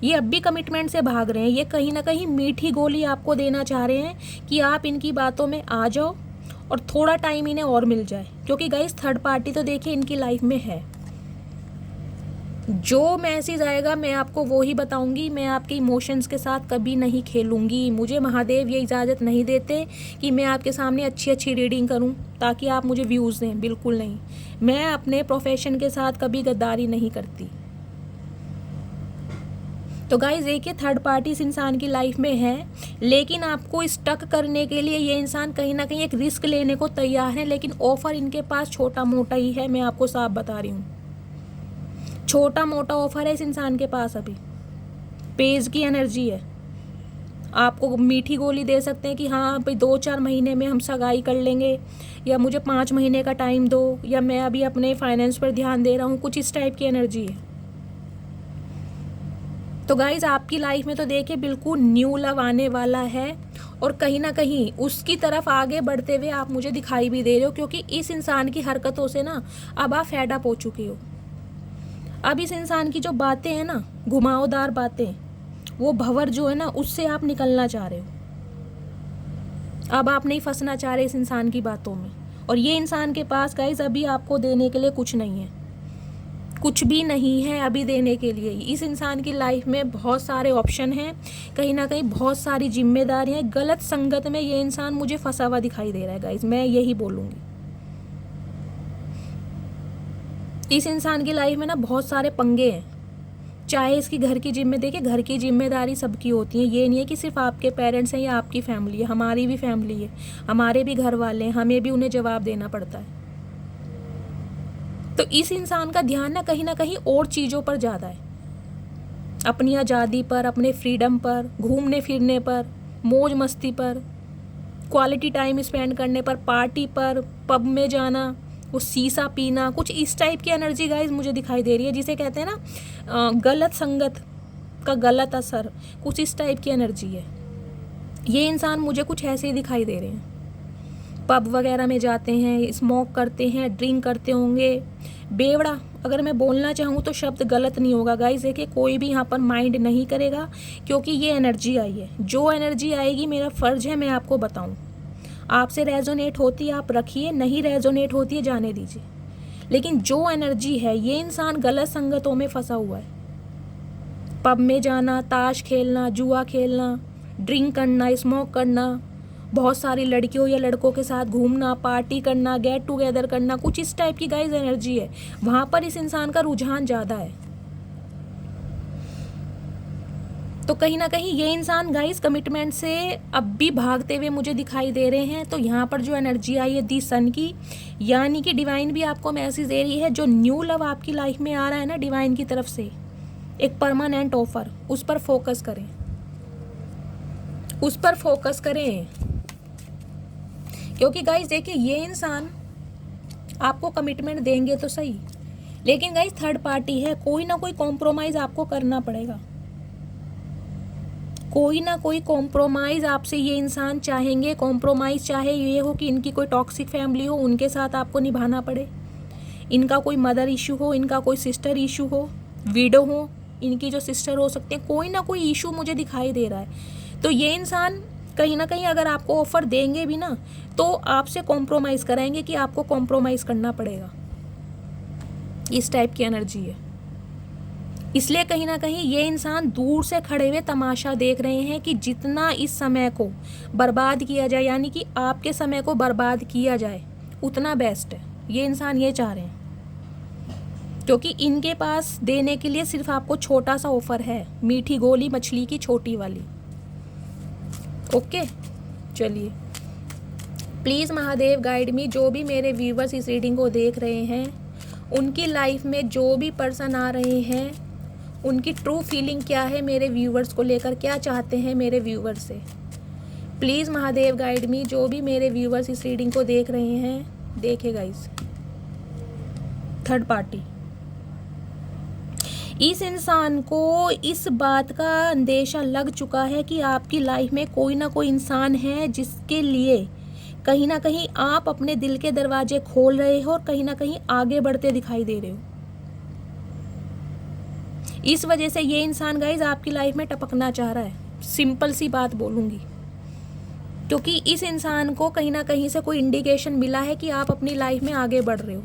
ये अब भी कमिटमेंट से भाग रहे हैं, ये कहीं ना कहीं मीठी गोली आपको देना चाह रहे हैं कि आप इनकी बातों में आ जाओ और थोड़ा टाइम इन्हें और मिल जाए। क्योंकि गाइस थर्ड पार्टी तो देखिए इनकी लाइफ में है। जो मैसेज आएगा मैं आपको वो ही बताऊंगी, मैं आपके इमोशंस के साथ कभी नहीं खेलूंगी। मुझे महादेव ये इजाज़त नहीं देते कि मैं आपके सामने अच्छी अच्छी रीडिंग करूं ताकि आप मुझे व्यूज़ दें, बिल्कुल नहीं। मैं अपने प्रोफेशन के साथ कभी गद्दारी नहीं करती। तो गाइस देखिए, थर्ड पार्टी इस इंसान की लाइफ में है, लेकिन आपको स्टक करने के लिए ये इंसान कहीं ना कहीं एक रिस्क लेने को तैयार है, लेकिन ऑफर इनके पास छोटा मोटा ही है, मैं आपको साफ बता रही हूँ। छोटा मोटा ऑफर है इस इंसान के पास। अभी पेज की एनर्जी है, आपको मीठी गोली दे सकते हैं कि हाँ भाई 2-4 महीने में हम सगाई कर लेंगे, या मुझे 5 महीने का टाइम दो, या मैं अभी अपने फाइनेंस पर ध्यान दे रहा हूँ, कुछ इस टाइप की एनर्जी है। तो गाइज आपकी लाइफ में तो देखिए बिल्कुल न्यू लव आने वाला है, और कहीं ना कहीं उसकी तरफ आगे बढ़ते हुए आप मुझे दिखाई भी दे रहे हो, क्योंकि इस इंसान की हरकतों से ना अब आप फेड अप हो चुके हो। अब इस इंसान की जो बातें हैं ना, घुमावदार बातें, वो भंवर जो है ना, उससे आप निकलना चाह रहे हो। अब आप नहीं फंसना चाह रहे इस इंसान की बातों में। और ये इंसान के पास गाइज अभी आपको देने के लिए कुछ नहीं है, कुछ भी नहीं है अभी देने के लिए। इस इंसान की लाइफ में बहुत सारे ऑप्शन हैं, कहीं ना कहीं बहुत सारी जिम्मेदारियां हैं। गलत संगत में ये इंसान मुझे फंसा हुआ दिखाई दे रहा है गाइज, मैं यही बोलूँगी। इस इंसान की लाइफ में ना बहुत सारे पंगे हैं, चाहे इसकी घर की देखिए घर की जिम्मेदारी सबकी होती है। ये नहीं है कि सिर्फ आपके पेरेंट्स हैं या आपकी फैमिली है, हमारी भी फैमिली है, हमारे भी घर वाले हैं, हमें भी उन्हें जवाब देना पड़ता है। तो इस इंसान का ध्यान ना कहीं और चीज़ों पर ज़्यादा है, अपनी आज़ादी पर, अपने फ्रीडम पर, घूमने फिरने पर, मौज मस्ती पर, क्वालिटी टाइम स्पेंड करने पर, पार्टी पर, पब में जाना, वो शीशा पीना, कुछ इस टाइप की एनर्जी गाइज मुझे दिखाई दे रही है, जिसे कहते हैं ना गलत संगत का गलत असर, कुछ इस टाइप की एनर्जी है। ये इंसान मुझे कुछ ऐसे ही दिखाई दे रहे हैं। पब वगैरह में जाते हैं, स्मोक करते हैं, ड्रिंक करते होंगे। बेवड़ा अगर मैं बोलना चाहूँ तो शब्द गलत नहीं होगा गाइस। देखिए कोई भी यहाँ पर माइंड नहीं करेगा, क्योंकि ये एनर्जी आई है। जो एनर्जी आएगी मेरा फ़र्ज़ है मैं आपको बताऊँ। आपसे रेजोनेट होती है आप रखिए, नहीं रेजोनेट होती है जाने दीजिए। लेकिन जो एनर्जी है, ये इंसान गलत संगतों में फंसा हुआ है। पब में जाना, ताश खेलना, जुआ खेलना, ड्रिंक करना, स्मोक करना, बहुत सारी लड़कियों या लड़कों के साथ घूमना, पार्टी करना, गेट टुगेदर करना, कुछ इस टाइप की गाइस एनर्जी है। वहाँ पर इस इंसान का रुझान ज़्यादा है। तो कहीं ना कहीं ये इंसान गाइस कमिटमेंट से अब भी भागते हुए मुझे दिखाई दे रहे हैं। तो यहाँ पर जो एनर्जी आई है दी सन की, यानी कि डिवाइन भी आपको मैसेज दे रही है, जो न्यू लव आपकी लाइफ में आ रहा है ना डिवाइन की तरफ से, एक परमानेंट ऑफर, उस पर फोकस करें, उस पर फोकस करें। क्योंकि गाइस देखिए ये इंसान आपको कमिटमेंट देंगे तो सही, लेकिन गाइस थर्ड पार्टी है, कोई ना कोई कॉम्प्रोमाइज आपको करना पड़ेगा। कोई ना कोई कॉम्प्रोमाइज़ आपसे ये इंसान चाहेंगे। कॉम्प्रोमाइज़ चाहे ये हो कि इनकी कोई टॉक्सिक फैमिली हो, उनके साथ आपको निभाना पड़े, इनका कोई मदर इशू हो, इनका कोई सिस्टर इशू हो, विडो हो, इनकी जो सिस्टर हो सकते हैं, कोई ना कोई इशू मुझे दिखाई दे रहा है। तो ये इंसान कहीं ना कहीं अगर आपको ऑफ़र देंगे भी ना, तो आपसे कॉम्प्रोमाइज़ कराएंगे कि आपको कॉम्प्रोमाइज़ करना पड़ेगा। इस टाइप की एनर्जी है। इसलिए कहीं ना कहीं ये इंसान दूर से खड़े हुए तमाशा देख रहे हैं कि जितना इस समय को बर्बाद किया जाए, यानी कि आपके समय को बर्बाद किया जाए, उतना बेस्ट है। ये इंसान ये चाह रहे हैं, क्योंकि इनके पास देने के लिए सिर्फ आपको छोटा सा ऑफर है, मीठी गोली मछली की छोटी वाली। ओके चलिए, प्लीज़ महादेव गाइड मी। जो भी मेरे व्यूवर्स इस रीडिंग को देख रहे हैं, उनकी लाइफ में जो भी पर्सन आ रहे हैं, उनकी ट्रू फीलिंग क्या है मेरे व्यूवर्स को लेकर, क्या चाहते हैं मेरे व्यूवर्स से। Please Mahadev guide me. जो भी मेरे व्यूवर्स इस रीडिंग को देख रहे हैं, देखिए गाइस, थर्ड पार्टी, इस इंसान को इस बात का अंदेशा लग चुका है कि आपकी लाइफ में कोई ना कोई इंसान है जिसके लिए कहीं ना कहीं आप अपने दिल के दरवाजे खोल रहे हो और कहीं ना कहीं आगे बढ़ते दिखाई दे रहे हो। इस वजह से ये इंसान गाइज आपकी लाइफ में टपकना चाह रहा है। सिंपल सी बात बोलूँगी, क्योंकि इस इंसान को कहीं ना कहीं से कोई इंडिकेशन मिला है कि आप अपनी लाइफ में आगे बढ़ रहे हो,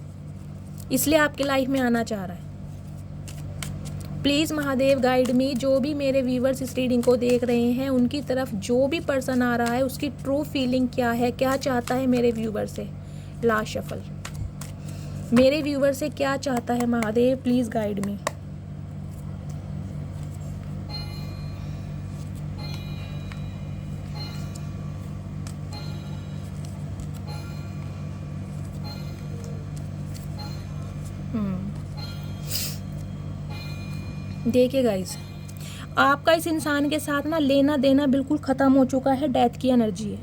इसलिए आपकी लाइफ में आना चाह रहा है। Please Mahadev guide me. जो भी मेरे व्यूवर्स इस रीडिंग को देख रहे हैं, उनकी तरफ जो भी पर्सन आ रहा है, उसकी ट्रू फीलिंग क्या है, क्या चाहता है मेरे व्यूवर से। लास्ट शफल, मेरे व्यूवर से क्या चाहता है महादेव, प्लीज़ गाइड मी। देखिए गाइस, आपका इस इंसान के साथ ना लेना देना बिल्कुल ख़त्म हो चुका है। डेथ की एनर्जी है।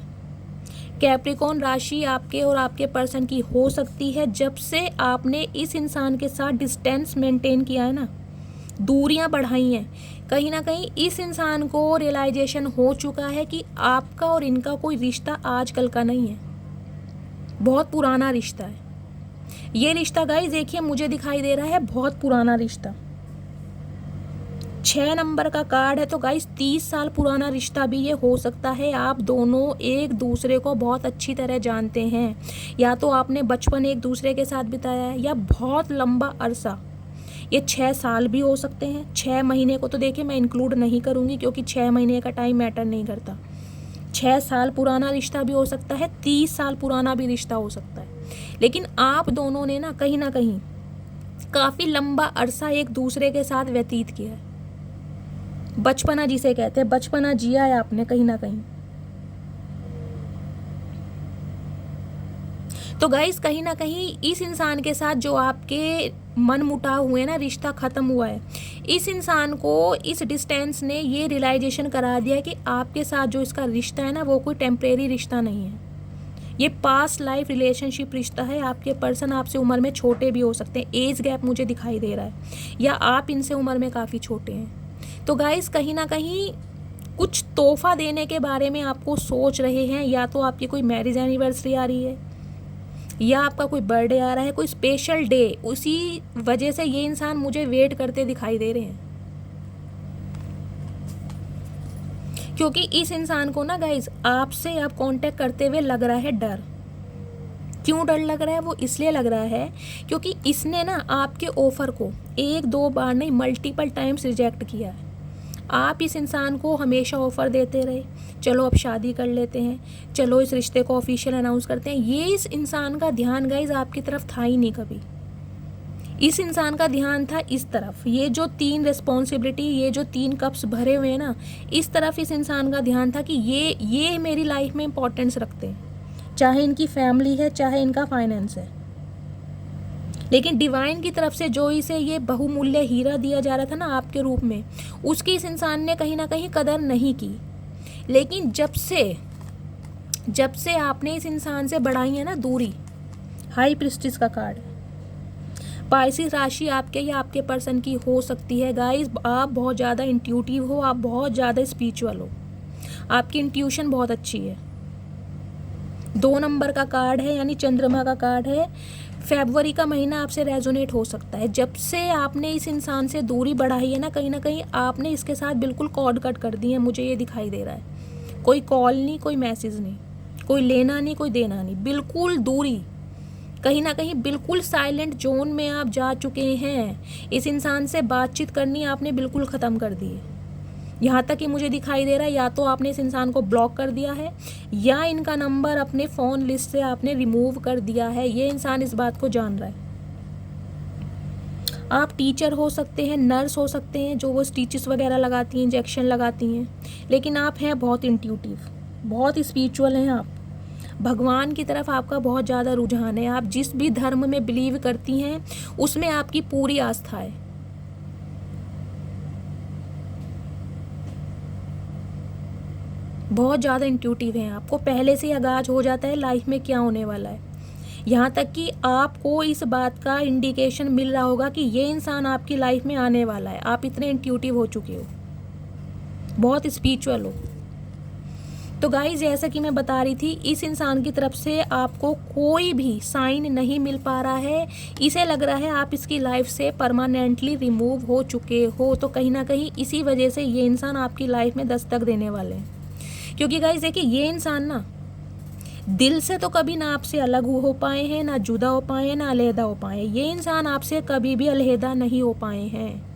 कैप्रिकॉर्न राशि आपके और आपके पर्सन की हो सकती है। जब से आपने इस इंसान के साथ डिस्टेंस मेंटेन किया है ना, दूरियां बढ़ाई हैं, कहीं ना कहीं इस इंसान को रियलाइजेशन हो चुका है कि आपका और इनका कोई रिश्ता आजकल का नहीं है, बहुत पुराना रिश्ता है। ये रिश्ता गाइस देखिए मुझे दिखाई दे रहा है बहुत पुराना रिश्ता। 6 नंबर का कार्ड है, तो गाइस 30 साल पुराना रिश्ता भी ये हो सकता है। आप दोनों एक दूसरे को बहुत अच्छी तरह जानते हैं, या तो आपने बचपन एक दूसरे के साथ बिताया है, या बहुत लंबा अरसा। ये 6 साल भी हो सकते हैं। 6 महीने को तो देखिए मैं इंक्लूड नहीं करूँगी, क्योंकि 6 महीने का टाइम मैटर नहीं करता। 6 साल पुराना रिश्ता भी हो सकता है, 30 साल पुराना भी रिश्ता हो सकता है। लेकिन आप दोनों ने ना कहीं काफ़ी लंबा अरसा एक दूसरे के साथ व्यतीत किया है। बचपना जिसे कहते हैं, बचपना जिया है आपने कहीं ना कहीं। तो गाइस कहीं ना कहीं इस इंसान के साथ जो आपके मन मुटाव हुए ना, रिश्ता ख़त्म हुआ है। इस इंसान को इस डिस्टेंस ने ये रियलाइजेशन करा दिया कि आपके साथ जो इसका रिश्ता है ना, वो कोई टेम्परेरी रिश्ता नहीं है, ये पास्ट लाइफ रिलेशनशिप रिश्ता है। आपके पर्सन आपसे उम्र में छोटे भी हो सकते हैं, एज गैप मुझे दिखाई दे रहा है, या आप इनसे उम्र में काफ़ी छोटे हैं। तो गाइस कहीं ना कहीं कुछ तोहफा देने के बारे में आपको सोच रहे हैं, या तो आपकी कोई मैरिज एनिवर्सरी आ रही है या आपका कोई बर्थडे आ रहा है, कोई स्पेशल डे, उसी वजह से ये इंसान मुझे वेट करते दिखाई दे रहे हैं। क्योंकि इस इंसान को ना गाइज आपसे अब कांटेक्ट करते हुए लग रहा है डर। क्यों डर लग रहा है? वो इसलिए लग रहा है क्योंकि इसने ना आपके ऑफर को 1-2 बार नहीं मल्टीपल टाइम्स रिजेक्ट किया है। आप इस इंसान को हमेशा ऑफ़र देते रहे, चलो अब शादी कर लेते हैं, चलो इस रिश्ते को ऑफिशियल अनाउंस करते हैं। ये इस इंसान का ध्यान गाइज आपकी तरफ था ही नहीं कभी। इस इंसान का ध्यान था इस तरफ। ये जो 3 रिस्पॉन्सिबिलिटी, ये जो 3 कप्स भरे हुए हैं ना, इस तरफ इस इंसान का ध्यान था कि ये मेरी लाइफ में इंपॉर्टेंस रखते हैं, चाहे इनकी फैमिली है, चाहे इनका फाइनेंस है। लेकिन डिवाइन की तरफ से जो इसे ये बहुमूल्य हीरा दिया जा रहा था ना आपके रूप में, उसकी इस इंसान ने कहीं ना कहीं कदर नहीं की। लेकिन जब से आपने इस इंसान से बढ़ाई है ना दूरी, हाई प्रिस्टिस का कार्ड, पाइसिस राशि आपके या आपके पर्सन की हो सकती है गाइस। आप बहुत ज़्यादा इंट्यूटिव हो, आप बहुत ज़्यादा स्पिरिचुअल हो, आपकी इंट्यूशन बहुत अच्छी है। 2 नंबर का कार्ड है, यानी चंद्रमा का कार्ड है। फरवरी का महीना आपसे रेजोनेट हो सकता है। जब से आपने इस इंसान से दूरी बढ़ाई है ना कहीं आपने इसके साथ बिल्कुल कॉर्ड कट कर दी है, मुझे ये दिखाई दे रहा है। कोई कॉल नहीं, कोई मैसेज नहीं, कोई लेना नहीं, कोई देना नहीं, बिल्कुल दूरी। कहीं ना कहीं बिल्कुल साइलेंट जोन में आप जा चुके हैं। इस इंसान से बातचीत करनी आपने बिल्कुल ख़त्म कर दी है। यहाँ तक कि मुझे दिखाई दे रहा है या तो आपने इस इंसान को ब्लॉक कर दिया है या इनका नंबर अपने फ़ोन लिस्ट से आपने रिमूव कर दिया है। ये इंसान इस बात को जान रहा है। आप टीचर हो सकते हैं, नर्स हो सकते हैं, जो वो स्टिचेस वगैरह लगाती हैं, इंजेक्शन लगाती हैं, लेकिन आप हैं बहुत इंट्यूटिव, बहुत स्पिरिचुअल हैं आप। भगवान की तरफ आपका बहुत ज़्यादा रुझान है। आप जिस भी धर्म में बिलीव करती हैं उसमें आपकी पूरी आस्था है। बहुत ज़्यादा इंट्यूटिव हैं, आपको पहले से आगाज हो जाता है लाइफ में क्या होने वाला है। यहाँ तक कि आपको इस बात का इंडिकेशन मिल रहा होगा कि ये इंसान आपकी लाइफ में आने वाला है। आप इतने इंट्यूटिव हो चुके हो, बहुत स्पिरिचुअल हो। तो गाइस, जैसा कि मैं बता रही थी, इस इंसान की तरफ से आपको कोई भी साइन नहीं मिल पा रहा है। इसे लग रहा है आप इसकी लाइफ से परमानेंटली रिमूव हो चुके हो। तो कहीं ना कहीं इसी वजह से ये इंसान आपकी लाइफ में दस्तक देने वाले हैं। क्योंकि गाइस देखिए, ये इंसान ना दिल से तो कभी ना आपसे अलग हो पाए हैं, ना जुदा हो पाए हैं, ना अलहदा हो पाए हैं। ये इंसान आपसे कभी भी अलहदा नहीं हो पाए हैं।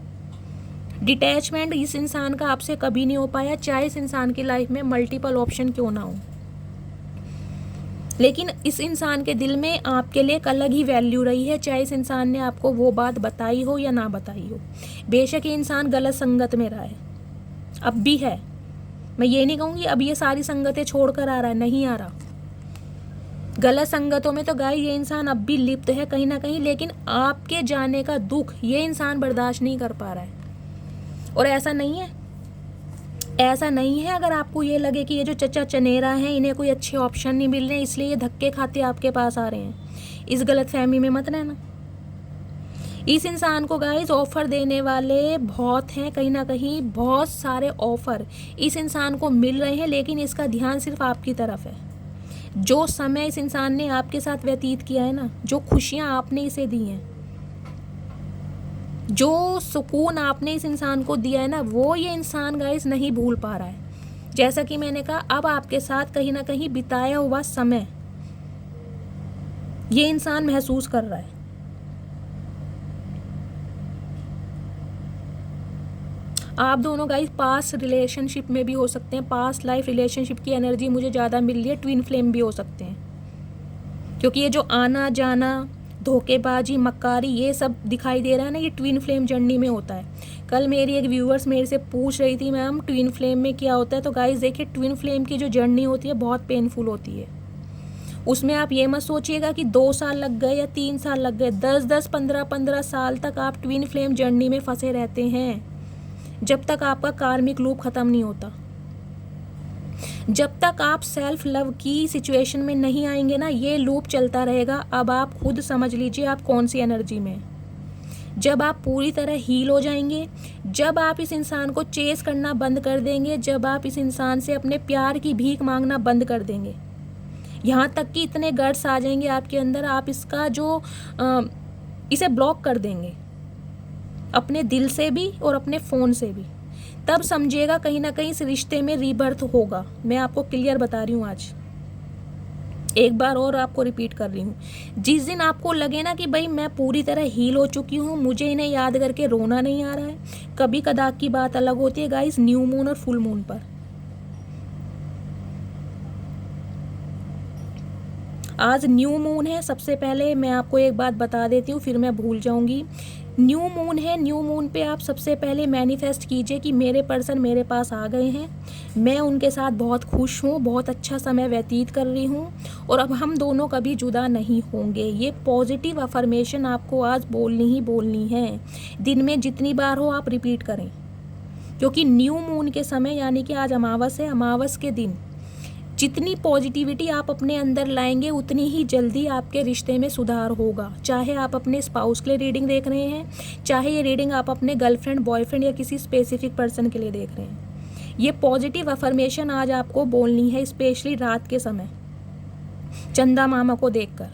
डिटैचमेंट इस इंसान का आपसे कभी नहीं हो पाया, चाहे इस इंसान की लाइफ में मल्टीपल ऑप्शन क्यों ना हो। लेकिन इस इंसान के दिल में आपके लिए एक अलग ही वैल्यू रही है, चाहे इस इंसान ने आपको वो बात बताई हो या ना बताई हो। बेशक ये इंसान गलत संगत में रहा है, अब भी है। मैं ये नहीं कहूँगी अब ये सारी संगतें छोड़कर आ रहा है, नहीं आ रहा। गलत संगतों में तो गाय ये इंसान अब भी लिप्त है कहीं ना कहीं। लेकिन आपके जाने का दुख ये इंसान बर्दाश्त नहीं कर पा रहा है। और ऐसा नहीं है अगर आपको ये लगे कि ये जो चचा चनेरा हैं इन्हें कोई अच्छे ऑप्शन नहीं मिल रहे इसलिए ये धक्के खाते आपके पास आ रहे हैं, इस गलत फहमी में मत रहना। इस इंसान को गाइस ऑफ़र देने वाले बहुत हैं, कहीं ना कहीं बहुत सारे ऑफ़र इस इंसान को मिल रहे हैं, लेकिन इसका ध्यान सिर्फ आपकी तरफ है। जो समय इस इंसान ने आपके साथ व्यतीत किया है ना, जो खुशियाँ आपने इसे दी हैं, जो सुकून आपने इस इंसान को दिया है ना, वो ये इंसान गाइस नहीं भूल पा रहा है। जैसा कि मैंने कहा, अब आपके साथ कहीं ना कहीं बिताया हुआ समय ये इंसान महसूस कर रहा है। आप दोनों गाइस पास्ट रिलेशनशिप में भी हो सकते हैं। पास्ट लाइफ रिलेशनशिप की एनर्जी मुझे ज़्यादा मिल रही है। ट्विन फ्लेम भी हो सकते हैं, क्योंकि ये जो आना जाना, धोखेबाजी, मक्कारी, ये सब दिखाई दे रहा है ना, ये ट्विन फ्लेम जर्नी में होता है। कल मेरी एक व्यूअर्स मेरे से पूछ रही थी, मैम ट्विन फ्लेम में क्या होता है? तो गाइस देखिए, ट्विन फ्लेम की जो जर्नी होती है बहुत पेनफुल होती है। उसमें आप ये मत सोचिएगा कि 2 साल लग गए या 3 साल लग गए, 10-10, 15-15 साल तक आप ट्विन फ्लेम जर्नी में फंसे रहते हैं, जब तक आपका कार्मिक लूप ख़त्म नहीं होता। जब तक आप सेल्फ लव की सिचुएशन में नहीं आएंगे ना, ये लूप चलता रहेगा। अब आप खुद समझ लीजिए आप कौन सी एनर्जी में। जब आप पूरी तरह हील हो जाएंगे, जब आप इस इंसान को चेस करना बंद कर देंगे, जब आप इस इंसान से अपने प्यार की भीख मांगना बंद कर देंगे, यहाँ तक कि इतने गट्स आ जाएंगे आपके अंदर, आप इसका जो इसे ब्लॉक कर देंगे अपने दिल से भी और अपने फ़ोन से भी, तब समझिएगा कहीं ना कहीं इस रिश्ते में रीबर्थ होगा। मैं आपको क्लियर बता रही हूँ, आज एक बार और आपको रिपीट कर रही हूँ। जिस दिन आपको लगे ना कि भाई मैं पूरी तरह हील हो चुकी हूँ, मुझे इन्हें याद करके रोना नहीं आ रहा है, कभी कदाक की बात अलग होती है गाइस, न्यू मून और फुल मून पर। आज न्यू मून है। सबसे पहले मैं आपको एक बात बता देती हूँ, फिर मैं भूल जाऊंगी। न्यू मून है, न्यू मून पे आप सबसे पहले मैनिफेस्ट कीजिए कि मेरे पर्सन मेरे पास आ गए हैं, मैं उनके साथ बहुत खुश हूँ, बहुत अच्छा समय व्यतीत कर रही हूँ और अब हम दोनों कभी जुदा नहीं होंगे। ये पॉजिटिव अफर्मेशन आपको आज बोलनी ही बोलनी है। दिन में जितनी बार हो आप रिपीट करें, क्योंकि न्यू मून के समय यानी कि आज अमावस है, अमावस के दिन जितनी पॉजिटिविटी आप अपने अंदर लाएंगे उतनी ही जल्दी आपके रिश्ते में सुधार होगा। चाहे आप अपने स्पाउस के लिए रीडिंग देख रहे हैं, चाहे ये रीडिंग आप अपने गर्लफ्रेंड, बॉयफ्रेंड या किसी स्पेसिफिक पर्सन के लिए देख रहे हैं, ये पॉजिटिव अफर्मेशन आज आपको बोलनी है, स्पेशली रात के समय चंदा मामा को देखकर।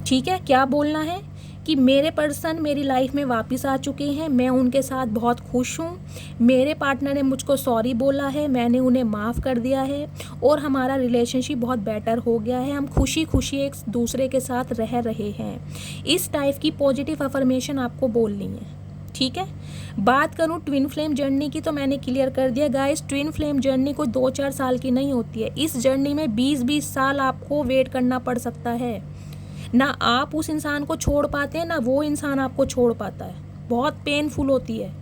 ठीक है, क्या बोलना है कि मेरे पर्सन मेरी लाइफ में वापस आ चुके हैं, मैं उनके साथ बहुत खुश हूँ, मेरे पार्टनर ने मुझको सॉरी बोला है, मैंने उन्हें माफ़ कर दिया है और हमारा रिलेशनशिप बहुत बेटर हो गया है, हम खुशी खुशी एक दूसरे के साथ रह रहे हैं। इस टाइप की पॉजिटिव अफर्मेशन आपको बोलनी है। ठीक है, बात करूँ ट्विन फ्लेम जर्नी की तो मैंने क्लियर कर दिया गाइस, ट्विन फ्लेम जर्नी कोई 2-4 साल की नहीं होती है। इस जर्नी में 20-20 साल आपको वेट करना पड़ सकता है। ना आप उस इंसान को छोड़ पाते हैं, ना वो इंसान आपको छोड़ पाता है। बहुत पेनफुल होती है,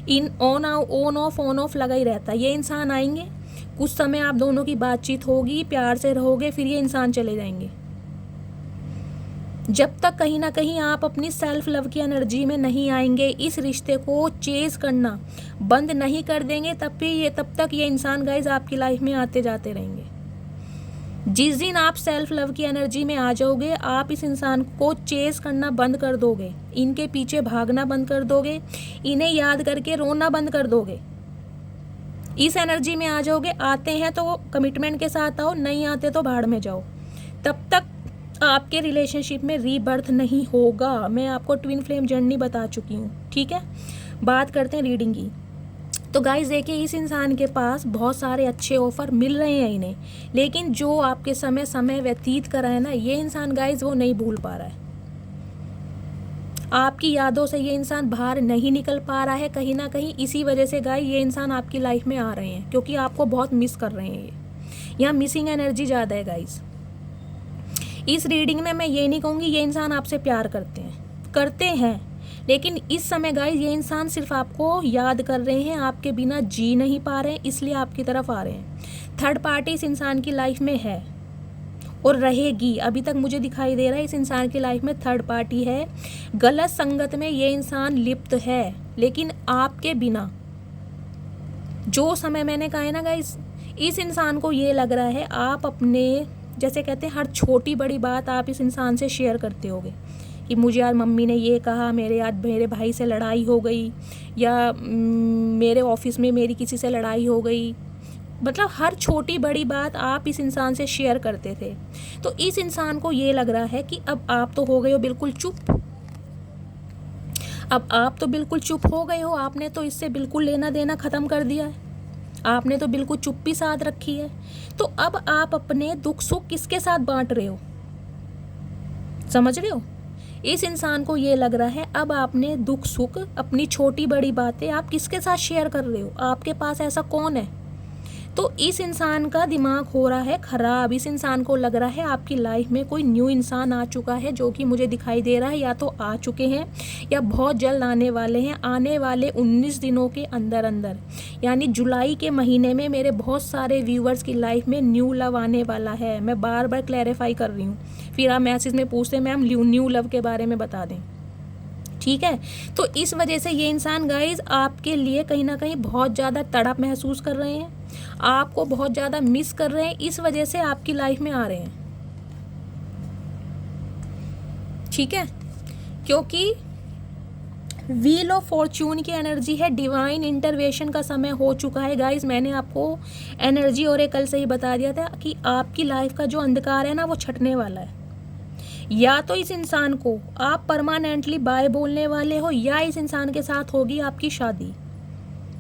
इन ऑन ऑफ लगा ही रहता है। ये इंसान आएंगे, कुछ समय आप दोनों की बातचीत होगी, प्यार से रहोगे, फिर ये इंसान चले जाएंगे। जब तक कहीं ना कहीं आप अपनी सेल्फ लव की एनर्जी में नहीं आएंगे, इस रिश्ते को चेज करना बंद नहीं कर देंगे, तब तक ये इंसान गाइज आपकी लाइफ में आते जाते रहेंगे। जिस दिन आप सेल्फ लव की एनर्जी में आ जाओगे, आप इस इंसान को चेस करना बंद कर दोगे, इनके पीछे भागना बंद कर दोगे, इन्हें याद करके रोना बंद कर दोगे, इस एनर्जी में आ जाओगे। आते हैं तो कमिटमेंट के साथ आओ, नहीं आते तो भाड़ में जाओ। तब तक आपके रिलेशनशिप में रीबर्थ नहीं होगा। मैं आपको ट्विन फ्लेम जर्नी बता चुकी हूँ। ठीक है, बात करते हैं रीडिंग की। तो गाइस देखिए, इस इंसान के पास बहुत सारे अच्छे ऑफर मिल रहे हैं इन्हें, लेकिन जो आपके समय व्यतीत कर रहा है ना, ये इंसान गाइस वो नहीं भूल पा रहा है। आपकी यादों से ये इंसान बाहर नहीं निकल पा रहा है। कहीं ना कहीं इसी वजह से गाइस ये इंसान आपकी लाइफ में आ रहे हैं, क्योंकि आपको बहुत मिस कर रहे हैं। ये यहाँ मिसिंग एनर्जी ज़्यादा है गाइस। इस रीडिंग में मैं ये नहीं कहूँगी ये इंसान आपसे प्यार करते हैं, लेकिन इस समय गाइस ये इंसान सिर्फ आपको याद कर रहे हैं, आपके बिना जी नहीं पा रहे हैं, इसलिए आपकी तरफ आ रहे हैं। थर्ड पार्टी इस इंसान की लाइफ में है और रहेगी। अभी तक मुझे दिखाई दे रहा है इस इंसान की लाइफ में थर्ड पार्टी है। गलत संगत में ये इंसान लिप्त है, लेकिन आपके बिना। जो समय मैंने कहा है ना गाइस, इस इंसान को ये लग रहा है आप अपने, जैसे कहते हैं हर छोटी बड़ी बात आप इस इंसान से शेयर करते होगे कि मुझे आज मम्मी ने ये कहा, मेरे भाई से लड़ाई हो गई, या मेरे ऑफिस में मेरी किसी से लड़ाई हो गई। मतलब हर छोटी बड़ी बात आप इस इंसान से शेयर करते थे। तो इस इंसान को ये लग रहा है कि अब आप तो हो गए हो बिल्कुल चुप, अब आप तो बिल्कुल चुप हो गए हो, आपने तो इससे बिल्कुल लेना देना ख़त्म कर दिया है, आपने तो बिल्कुल चुप्पी साध रखी है। तो अब आप अपने दुख सुख किसके साथ बांट रहे हो, समझ रहे हो? इस इंसान को ये लग रहा है अब आपने दुख सुख, अपनी छोटी बड़ी बातें आप किसके साथ शेयर कर रहे हो, आपके पास ऐसा कौन है? तो इस इंसान का दिमाग हो रहा है खराब। इस इंसान को लग रहा है आपकी लाइफ में कोई न्यू इंसान आ चुका है, जो कि मुझे दिखाई दे रहा है या तो आ चुके हैं या बहुत जल्द आने वाले हैं। आने वाले 19 दिनों के अंदर अंदर, यानी जुलाई के महीने में मेरे बहुत सारे व्यूअर्स की लाइफ में न्यू लव आने वाला है। मैं बार बार क्लैरिफाई कर रही हूँ, फिर आप मैसेज में पूछते हैं मैम न्यू लव के बारे में बता दें। ठीक है, तो इस वजह से ये इंसान गाइज आपके लिए कहीं ना कहीं बहुत ज़्यादा तड़प महसूस कर रहे हैं, आपको बहुत ज़्यादा मिस कर रहे हैं, इस वजह से आपकी लाइफ में आ रहे हैं। ठीक है, क्योंकि व्हील ऑफ फॉर्च्यून की एनर्जी है, डिवाइन इंटरवेंशन का समय हो चुका है गाइस। मैंने आपको एनर्जी ओरेकल से ही बता दिया था कि आपकी लाइफ का जो अंधकार है ना वो छटने वाला है। या तो इस इंसान को आप परमानेंटली बाय बोलने वाले हो, या इस इंसान के साथ होगी आपकी शादी।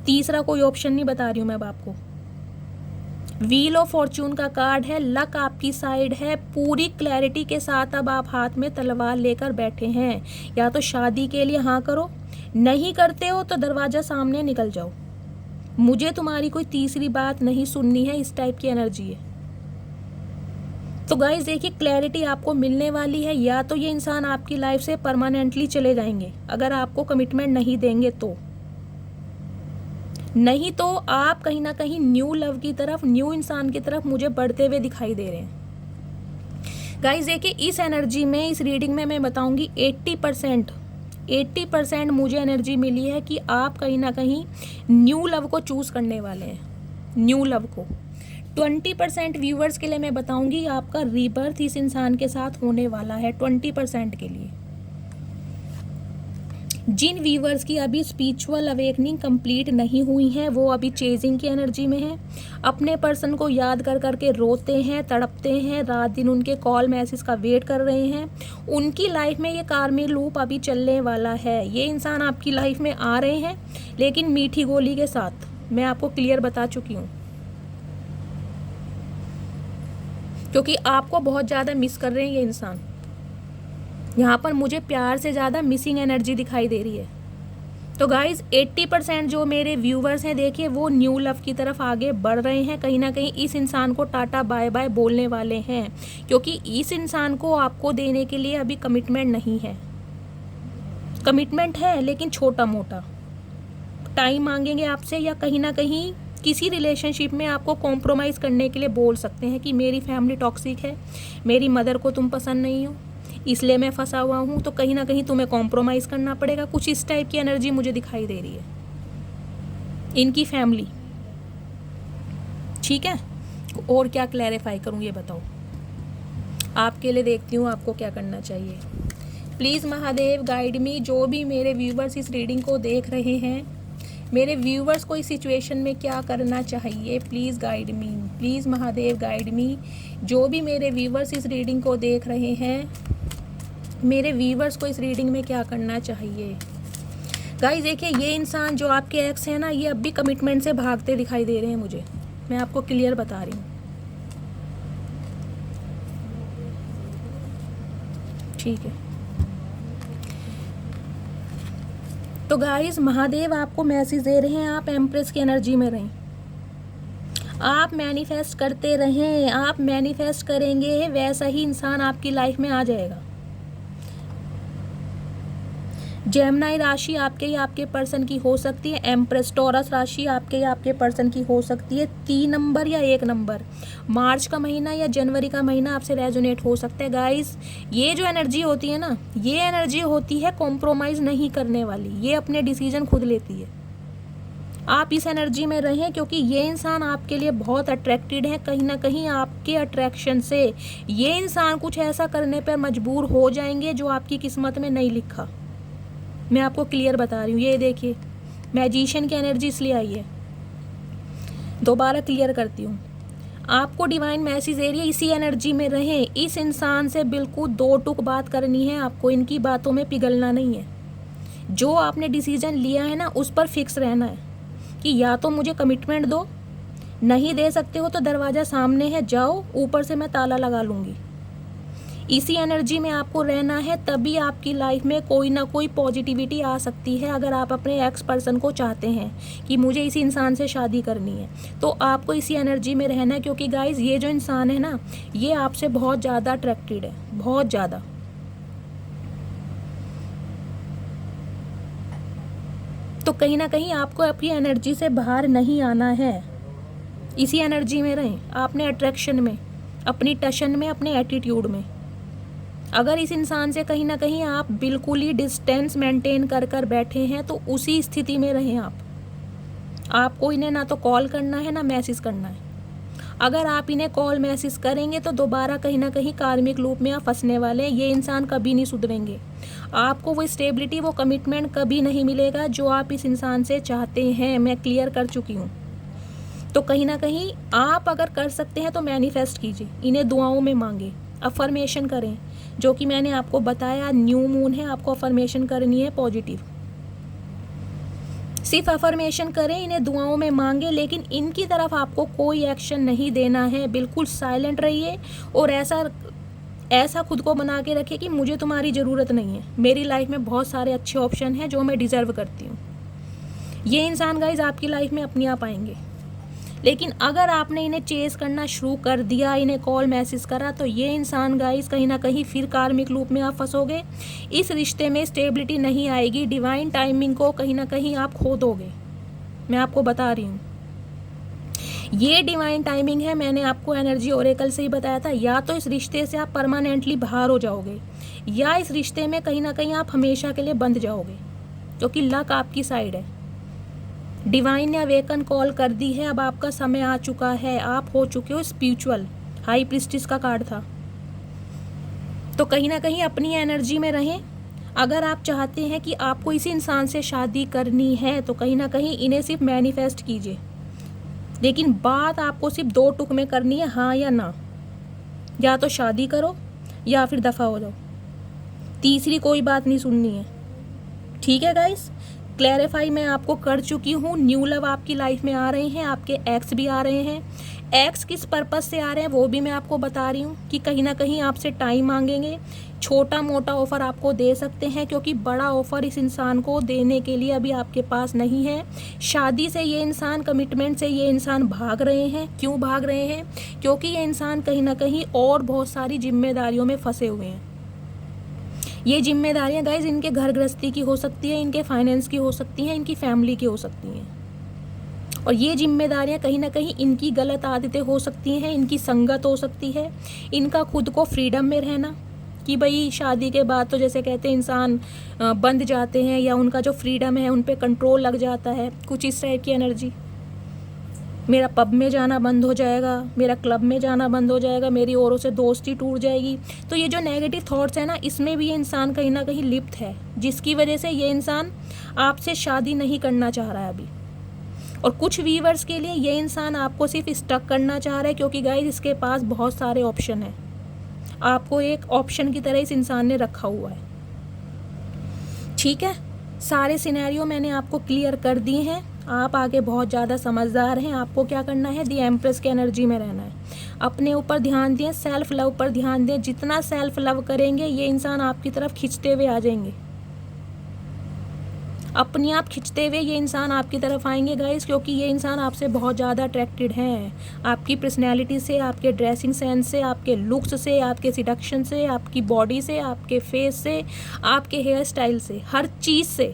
तीसरा कोई ऑप्शन नहीं बता रही हूँ मैं अब आपको। व्हील ऑफ फॉर्च्यून का कार्ड है, लक आपकी साइड है, पूरी क्लैरिटी के साथ अब आप हाथ में तलवार लेकर बैठे हैं। या तो शादी के लिए हाँ करो, नहीं करते हो तो दरवाजा सामने निकल जाओ, मुझे तुम्हारी कोई तीसरी बात नहीं सुननी है, इस टाइप की एनर्जी है। तो गाइस देखिए, क्लैरिटी आपको मिलने वाली है। या तो ये इंसान आपकी लाइफ से परमानेंटली चले जाएंगे अगर आपको कमिटमेंट नहीं देंगे तो, नहीं तो आप कहीं ना कहीं न्यू लव की तरफ, न्यू इंसान की तरफ मुझे बढ़ते हुए दिखाई दे रहे हैं। गाइस देखिए, इस एनर्जी में, इस रीडिंग में मैं बताऊंगी 80% मुझे एनर्जी मिली है कि आप कहीं ना कहीं न्यू लव को चूज करने वाले हैं, न्यू लव को। 20% व्यूवर्स के लिए मैं बताऊंगी आपका रीबर्थ इस इंसान के साथ होने वाला है, 20% के लिए। जिन व्यूवर्स की अभी स्पिरिचुअल अवेकनिंग कंप्लीट नहीं हुई है, वो अभी चेजिंग की एनर्जी में है, अपने पर्सन को याद कर करके रोते हैं, तड़पते हैं, रात दिन उनके कॉल मैसेज का वेट कर रहे हैं, उनकी लाइफ में ये कार्मिक लूप अभी चलने वाला है। ये इंसान आपकी लाइफ में आ रहे हैं लेकिन मीठी गोली के साथ, मैं आपको क्लियर बता चुकी हूँ, क्योंकि आपको बहुत ज़्यादा मिस कर रहे हैं ये इंसान। यहाँ पर मुझे प्यार से ज़्यादा मिसिंग एनर्जी दिखाई दे रही है। तो गाइज 80% जो मेरे व्यूवर्स हैं, देखिए वो न्यू लव की तरफ आगे बढ़ रहे हैं, कहीं ना कहीं इस इंसान को टाटा बाय बाय बोलने वाले हैं, क्योंकि इस इंसान को आपको देने के लिए अभी कमिटमेंट नहीं है। कमिटमेंट है लेकिन छोटा मोटा, टाइम मांगेंगे आपसे, या कहीं ना कहीं किसी रिलेशनशिप में आपको कॉम्प्रोमाइज़ करने के लिए बोल सकते हैं कि मेरी फैमिली टॉक्सिक है, मेरी मदर को तुम पसंद नहीं हो, इसलिए मैं फंसा हुआ हूँ, तो कहीं ना कहीं तुम्हें कॉम्प्रोमाइज़ करना पड़ेगा। कुछ इस टाइप की एनर्जी मुझे दिखाई दे रही है, इनकी फैमिली। ठीक है, और क्या क्लैरिफाई करूँ ये बताओ, आपके लिए देखती हूँ आपको क्या करना चाहिए। Please Mahadev guide me. जो भी मेरे व्यूवर्स इस रीडिंग को देख रहे हैं, मेरे व्यूवर्स को इस सिचुएशन में क्या करना चाहिए, please guide me, please Mahadev guide me. जो भी मेरे व्यूवर्स इस रीडिंग को देख रहे हैं, मेरे व्यूवर्स को इस रीडिंग में क्या करना चाहिए। गाइस देखिए, ये इंसान जो आपके एक्स है ना, ये अब भी कमिटमेंट से भागते दिखाई दे रहे हैं मुझे, मैं आपको क्लियर बता रही हूँ। ठीक है, तो गाइस महादेव आपको मैसेज दे रहे हैं, आप एम्प्रेस की एनर्जी में रहें, आप मैनिफेस्ट करते रहें, आप मैनिफेस्ट करेंगे वैसा ही इंसान आपकी लाइफ में आ जाएगा। जेमिनी राशि आपके या आपके पर्सन की हो सकती है, एम्प्रेस टॉरस राशि आपके या आपके पर्सन की हो सकती है, 3 नंबर या 1 नंबर, मार्च का महीना या जनवरी का महीना आपसे रेजोनेट हो सकता है। गाइस ये जो एनर्जी होती है ना, ये एनर्जी होती है कॉम्प्रोमाइज़ नहीं करने वाली, ये अपने डिसीजन खुद लेती है। आप इस एनर्जी में रहें, क्योंकि ये इंसान आपके लिए बहुत अट्रैक्टेड है, कहीं ना कहीं आपके अट्रैक्शन से ये इंसान कुछ ऐसा करने पर मजबूर हो जाएंगे जो आपकी किस्मत में नहीं लिखा। मैं आपको क्लियर बता रही हूँ। ये देखिए, मैजिशियन की एनर्जी इसलिए आई है, दोबारा क्लियर करती हूँ, आपको डिवाइन मैसेज दे रही है, इसी एनर्जी में रहें। इस इंसान से बिल्कुल 2 टूक बात करनी है आपको, इनकी बातों में पिघलना नहीं है। जो आपने डिसीजन लिया है ना, उस पर फिक्स रहना है कि या तो मुझे कमिटमेंट दो, नहीं दे सकते हो तो दरवाज़ा सामने है, जाओ, ऊपर से मैं ताला लगा लूँगी। इसी एनर्जी में आपको रहना है, तभी आपकी लाइफ में कोई ना कोई पॉजिटिविटी आ सकती है। अगर आप अपने एक्स पर्सन को चाहते हैं कि मुझे इसी इंसान से शादी करनी है, तो आपको इसी एनर्जी में रहना है, क्योंकि गाइज ये जो इंसान है ना, ये आपसे बहुत ज़्यादा अट्रैक्टेड है, बहुत ज़्यादा। तो कहीं ना कहीं आपको अपनी एनर्जी से बाहर नहीं आना है, इसी एनर्जी में रहें, आपने अट्रैक्शन में, अपनी टशन में, अपने एटीट्यूड में। अगर इस इंसान से कहीं ना कहीं आप बिल्कुल ही डिस्टेंस मेंटेन कर कर बैठे हैं, तो उसी स्थिति में रहें आप। आपको इन्हें ना तो कॉल करना है ना मैसेज करना है, अगर आप इन्हें कॉल मैसेज करेंगे तो दोबारा कहीं ना कहीं कार्मिक लूप में आप फंसने वाले हैं। ये इंसान कभी नहीं सुधरेंगे। आपको वो स्टेबिलिटी, वो कमिटमेंट कभी नहीं मिलेगा जो आप इस इंसान से चाहते हैं। मैं क्लियर कर चुकी हूँ। तो कहीं ना कहीं आप अगर कर सकते हैं तो मैनिफेस्ट कीजिए, इन्हें दुआओं में मांगे, अफर्मेशन करें, जो कि मैंने आपको बताया। न्यू मून है, आपको अफर्मेशन करनी है पॉजिटिव। सिर्फ अफर्मेशन करें, इन्हें दुआओं में मांगे, लेकिन इनकी तरफ आपको कोई एक्शन नहीं देना है। बिल्कुल साइलेंट रहिए और ऐसा खुद को बना के रखिए कि मुझे तुम्हारी ज़रूरत नहीं है, मेरी लाइफ में बहुत सारे अच्छे ऑप्शन हैं जो मैं डिज़र्व करती हूँ। ये इंसान गाइज आपकी लाइफ में अपने आप आएंगे। लेकिन अगर आपने इन्हें चेस करना शुरू कर दिया, इन्हें कॉल मैसेज करा, तो ये इंसान गाइस कहीं ना कहीं फिर कार्मिक लूप में आप फंसोगे। इस रिश्ते में स्टेबिलिटी नहीं आएगी। डिवाइन टाइमिंग को कहीं ना कहीं आप खो दोगे। मैं आपको बता रही हूँ, ये डिवाइन टाइमिंग है। मैंने आपको एनर्जी ओरेकल से ही बताया था। या तो इस रिश्ते से आप परमानेंटली बाहर हो जाओगे, या इस रिश्ते में कहीं ना कहीं आप हमेशा के लिए बंध जाओगे, क्योंकि लक आपकी साइड है। डिवाइन ने अवेकन कॉल कर दी है। अब आपका समय आ चुका है। आप हो चुके हो स्पिरिचुअल। हाई प्रीस्टिस का कार्ड था। तो कहीं ना कहीं अपनी एनर्जी में रहें। अगर आप चाहते हैं कि आपको इसी इंसान से शादी करनी है तो कहीं ना कहीं इन्हें सिर्फ मैनिफेस्ट कीजिए, लेकिन बात आपको सिर्फ 2 टुक में करनी है, हाँ या ना। या तो शादी करो या फिर दफ़ा हो जाओ। तीसरी कोई बात नहीं सुननी है। ठीक है गाइस, क्लैरिफाई मैं आपको कर चुकी हूँ। न्यू लव आपकी लाइफ में आ रहे हैं, आपके एक्स भी आ रहे हैं। एक्स किस पर्पस से आ रहे हैं वो भी मैं आपको बता रही हूँ कि कहीं ना कहीं आपसे टाइम मांगेंगे। छोटा मोटा ऑफ़र आपको दे सकते हैं, क्योंकि बड़ा ऑफ़र इस इंसान को देने के लिए अभी आपके पास नहीं है। शादी से ये इंसान, कमिटमेंट से ये इंसान भाग रहे हैं। क्यों भाग रहे हैं? क्योंकि ये इंसान कहीं ना कहीं और बहुत सारी जिम्मेदारियों में फंसे हुए हैं। ये जिम्मेदारियां गाइज इनके घर गृहस्थी की हो सकती है, इनके फाइनेंस की हो सकती हैं, इनकी फैमिली की हो सकती हैं। और ये जिम्मेदारियां कहीं ना कहीं इनकी गलत आदतें हो सकती हैं, इनकी संगत हो सकती है, इनका खुद को फ्रीडम में रहना कि भाई शादी के बाद तो जैसे कहते हैं इंसान बंध जाते हैं, या उनका जो फ्रीडम है उन पे कंट्रोल लग जाता है। कुछ इस टाइप की एनर्जी। मेरा पब में जाना बंद हो जाएगा, मेरा क्लब में जाना बंद हो जाएगा, मेरी औरों से दोस्ती टूट जाएगी। तो ये जो नेगेटिव थॉट्स है ना, इसमें भी ये इंसान कहीं ना कहीं लिप्त है, जिसकी वजह से ये इंसान आपसे शादी नहीं करना चाह रहा है अभी। और कुछ व्यूअर्स के लिए ये इंसान आपको सिर्फ स्टक करना चाह रहा है, क्योंकि गाइस इसके पास बहुत सारे ऑप्शन हैं। आपको एक ऑप्शन की तरह इस इंसान ने रखा हुआ है। ठीक है, सारे सिनेरियो मैंने आपको क्लियर कर दिए हैं। आप आगे बहुत ज़्यादा समझदार हैं। आपको क्या करना है? दी एम्प्रेस की एनर्जी में रहना है। अपने ऊपर ध्यान दें, सेल्फ लव पर ध्यान दें। जितना सेल्फ लव करेंगे ये इंसान आपकी तरफ खिंचते हुए आ जाएंगे। अपने आप खिंचते हुए ये इंसान आपकी तरफ आएंगे गाइस, क्योंकि ये इंसान आपसे बहुत ज़्यादा अट्रैक्टेड हैं। आपकी पर्सनैलिटी से, आपके ड्रेसिंग सेंस से, आपके लुक्स से, आपके सिडक्शन से, आपकी बॉडी से, आपके फेस से, आपके हेयर स्टाइल से, हर चीज़ से।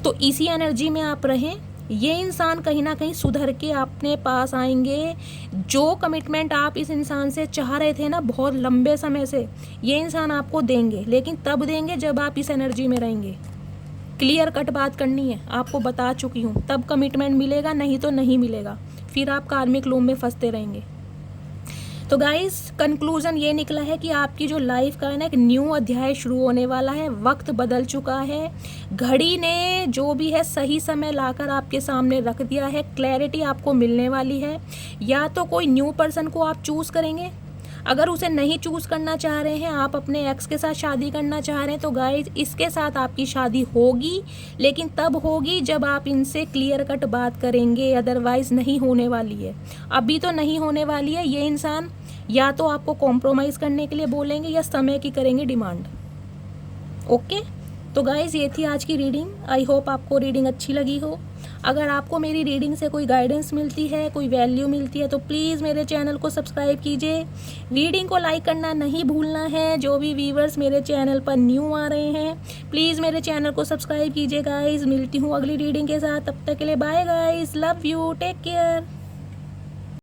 तो इसी एनर्जी में आप रहें। ये इंसान कहीं ना कहीं सुधर के अपने पास आएंगे। जो कमिटमेंट आप इस इंसान से चाह रहे थे ना बहुत लंबे समय से, ये इंसान आपको देंगे, लेकिन तब देंगे जब आप इस एनर्जी में रहेंगे। क्लियर कट बात करनी है, आपको बता चुकी हूँ। तब कमिटमेंट मिलेगा, नहीं तो नहीं मिलेगा। फिर आप कार्मिक लूप में फंसते रहेंगे। तो गाइस, कंक्लूजन ये निकला है कि आपकी जो लाइफ का है ना एक न्यू अध्याय शुरू होने वाला है। वक्त बदल चुका है। घड़ी ने जो भी है सही समय लाकर आपके सामने रख दिया है। क्लैरिटी आपको मिलने वाली है। या तो कोई न्यू पर्सन को आप चूज़ करेंगे। अगर उसे नहीं चूज़ करना चाह रहे हैं, आप अपने एक्स के साथ शादी करना चाह रहे हैं, तो गाइज इसके साथ आपकी शादी होगी, लेकिन तब होगी जब आप इनसे क्लियर कट बात करेंगे। अदरवाइज नहीं होने वाली है। अभी तो नहीं होने वाली है। ये इंसान या तो आपको कॉम्प्रोमाइज़ करने के लिए बोलेंगे या समय की करेंगे डिमांड। ओके, तो गाइज़ ये थी आज की रीडिंग। आई होप आपको रीडिंग अच्छी लगी हो। अगर आपको मेरी रीडिंग से कोई गाइडेंस मिलती है, कोई वैल्यू मिलती है, तो प्लीज़ मेरे चैनल को सब्सक्राइब कीजिए। रीडिंग को लाइक करना नहीं भूलना है। जो भी व्यूअर्स मेरे चैनल पर न्यू आ रहे हैं, प्लीज़ मेरे चैनल को सब्सक्राइब कीजिए गाइज़। मिलती हूँ अगली रीडिंग के साथ। तब तक के लिए bye guys, love you, take care.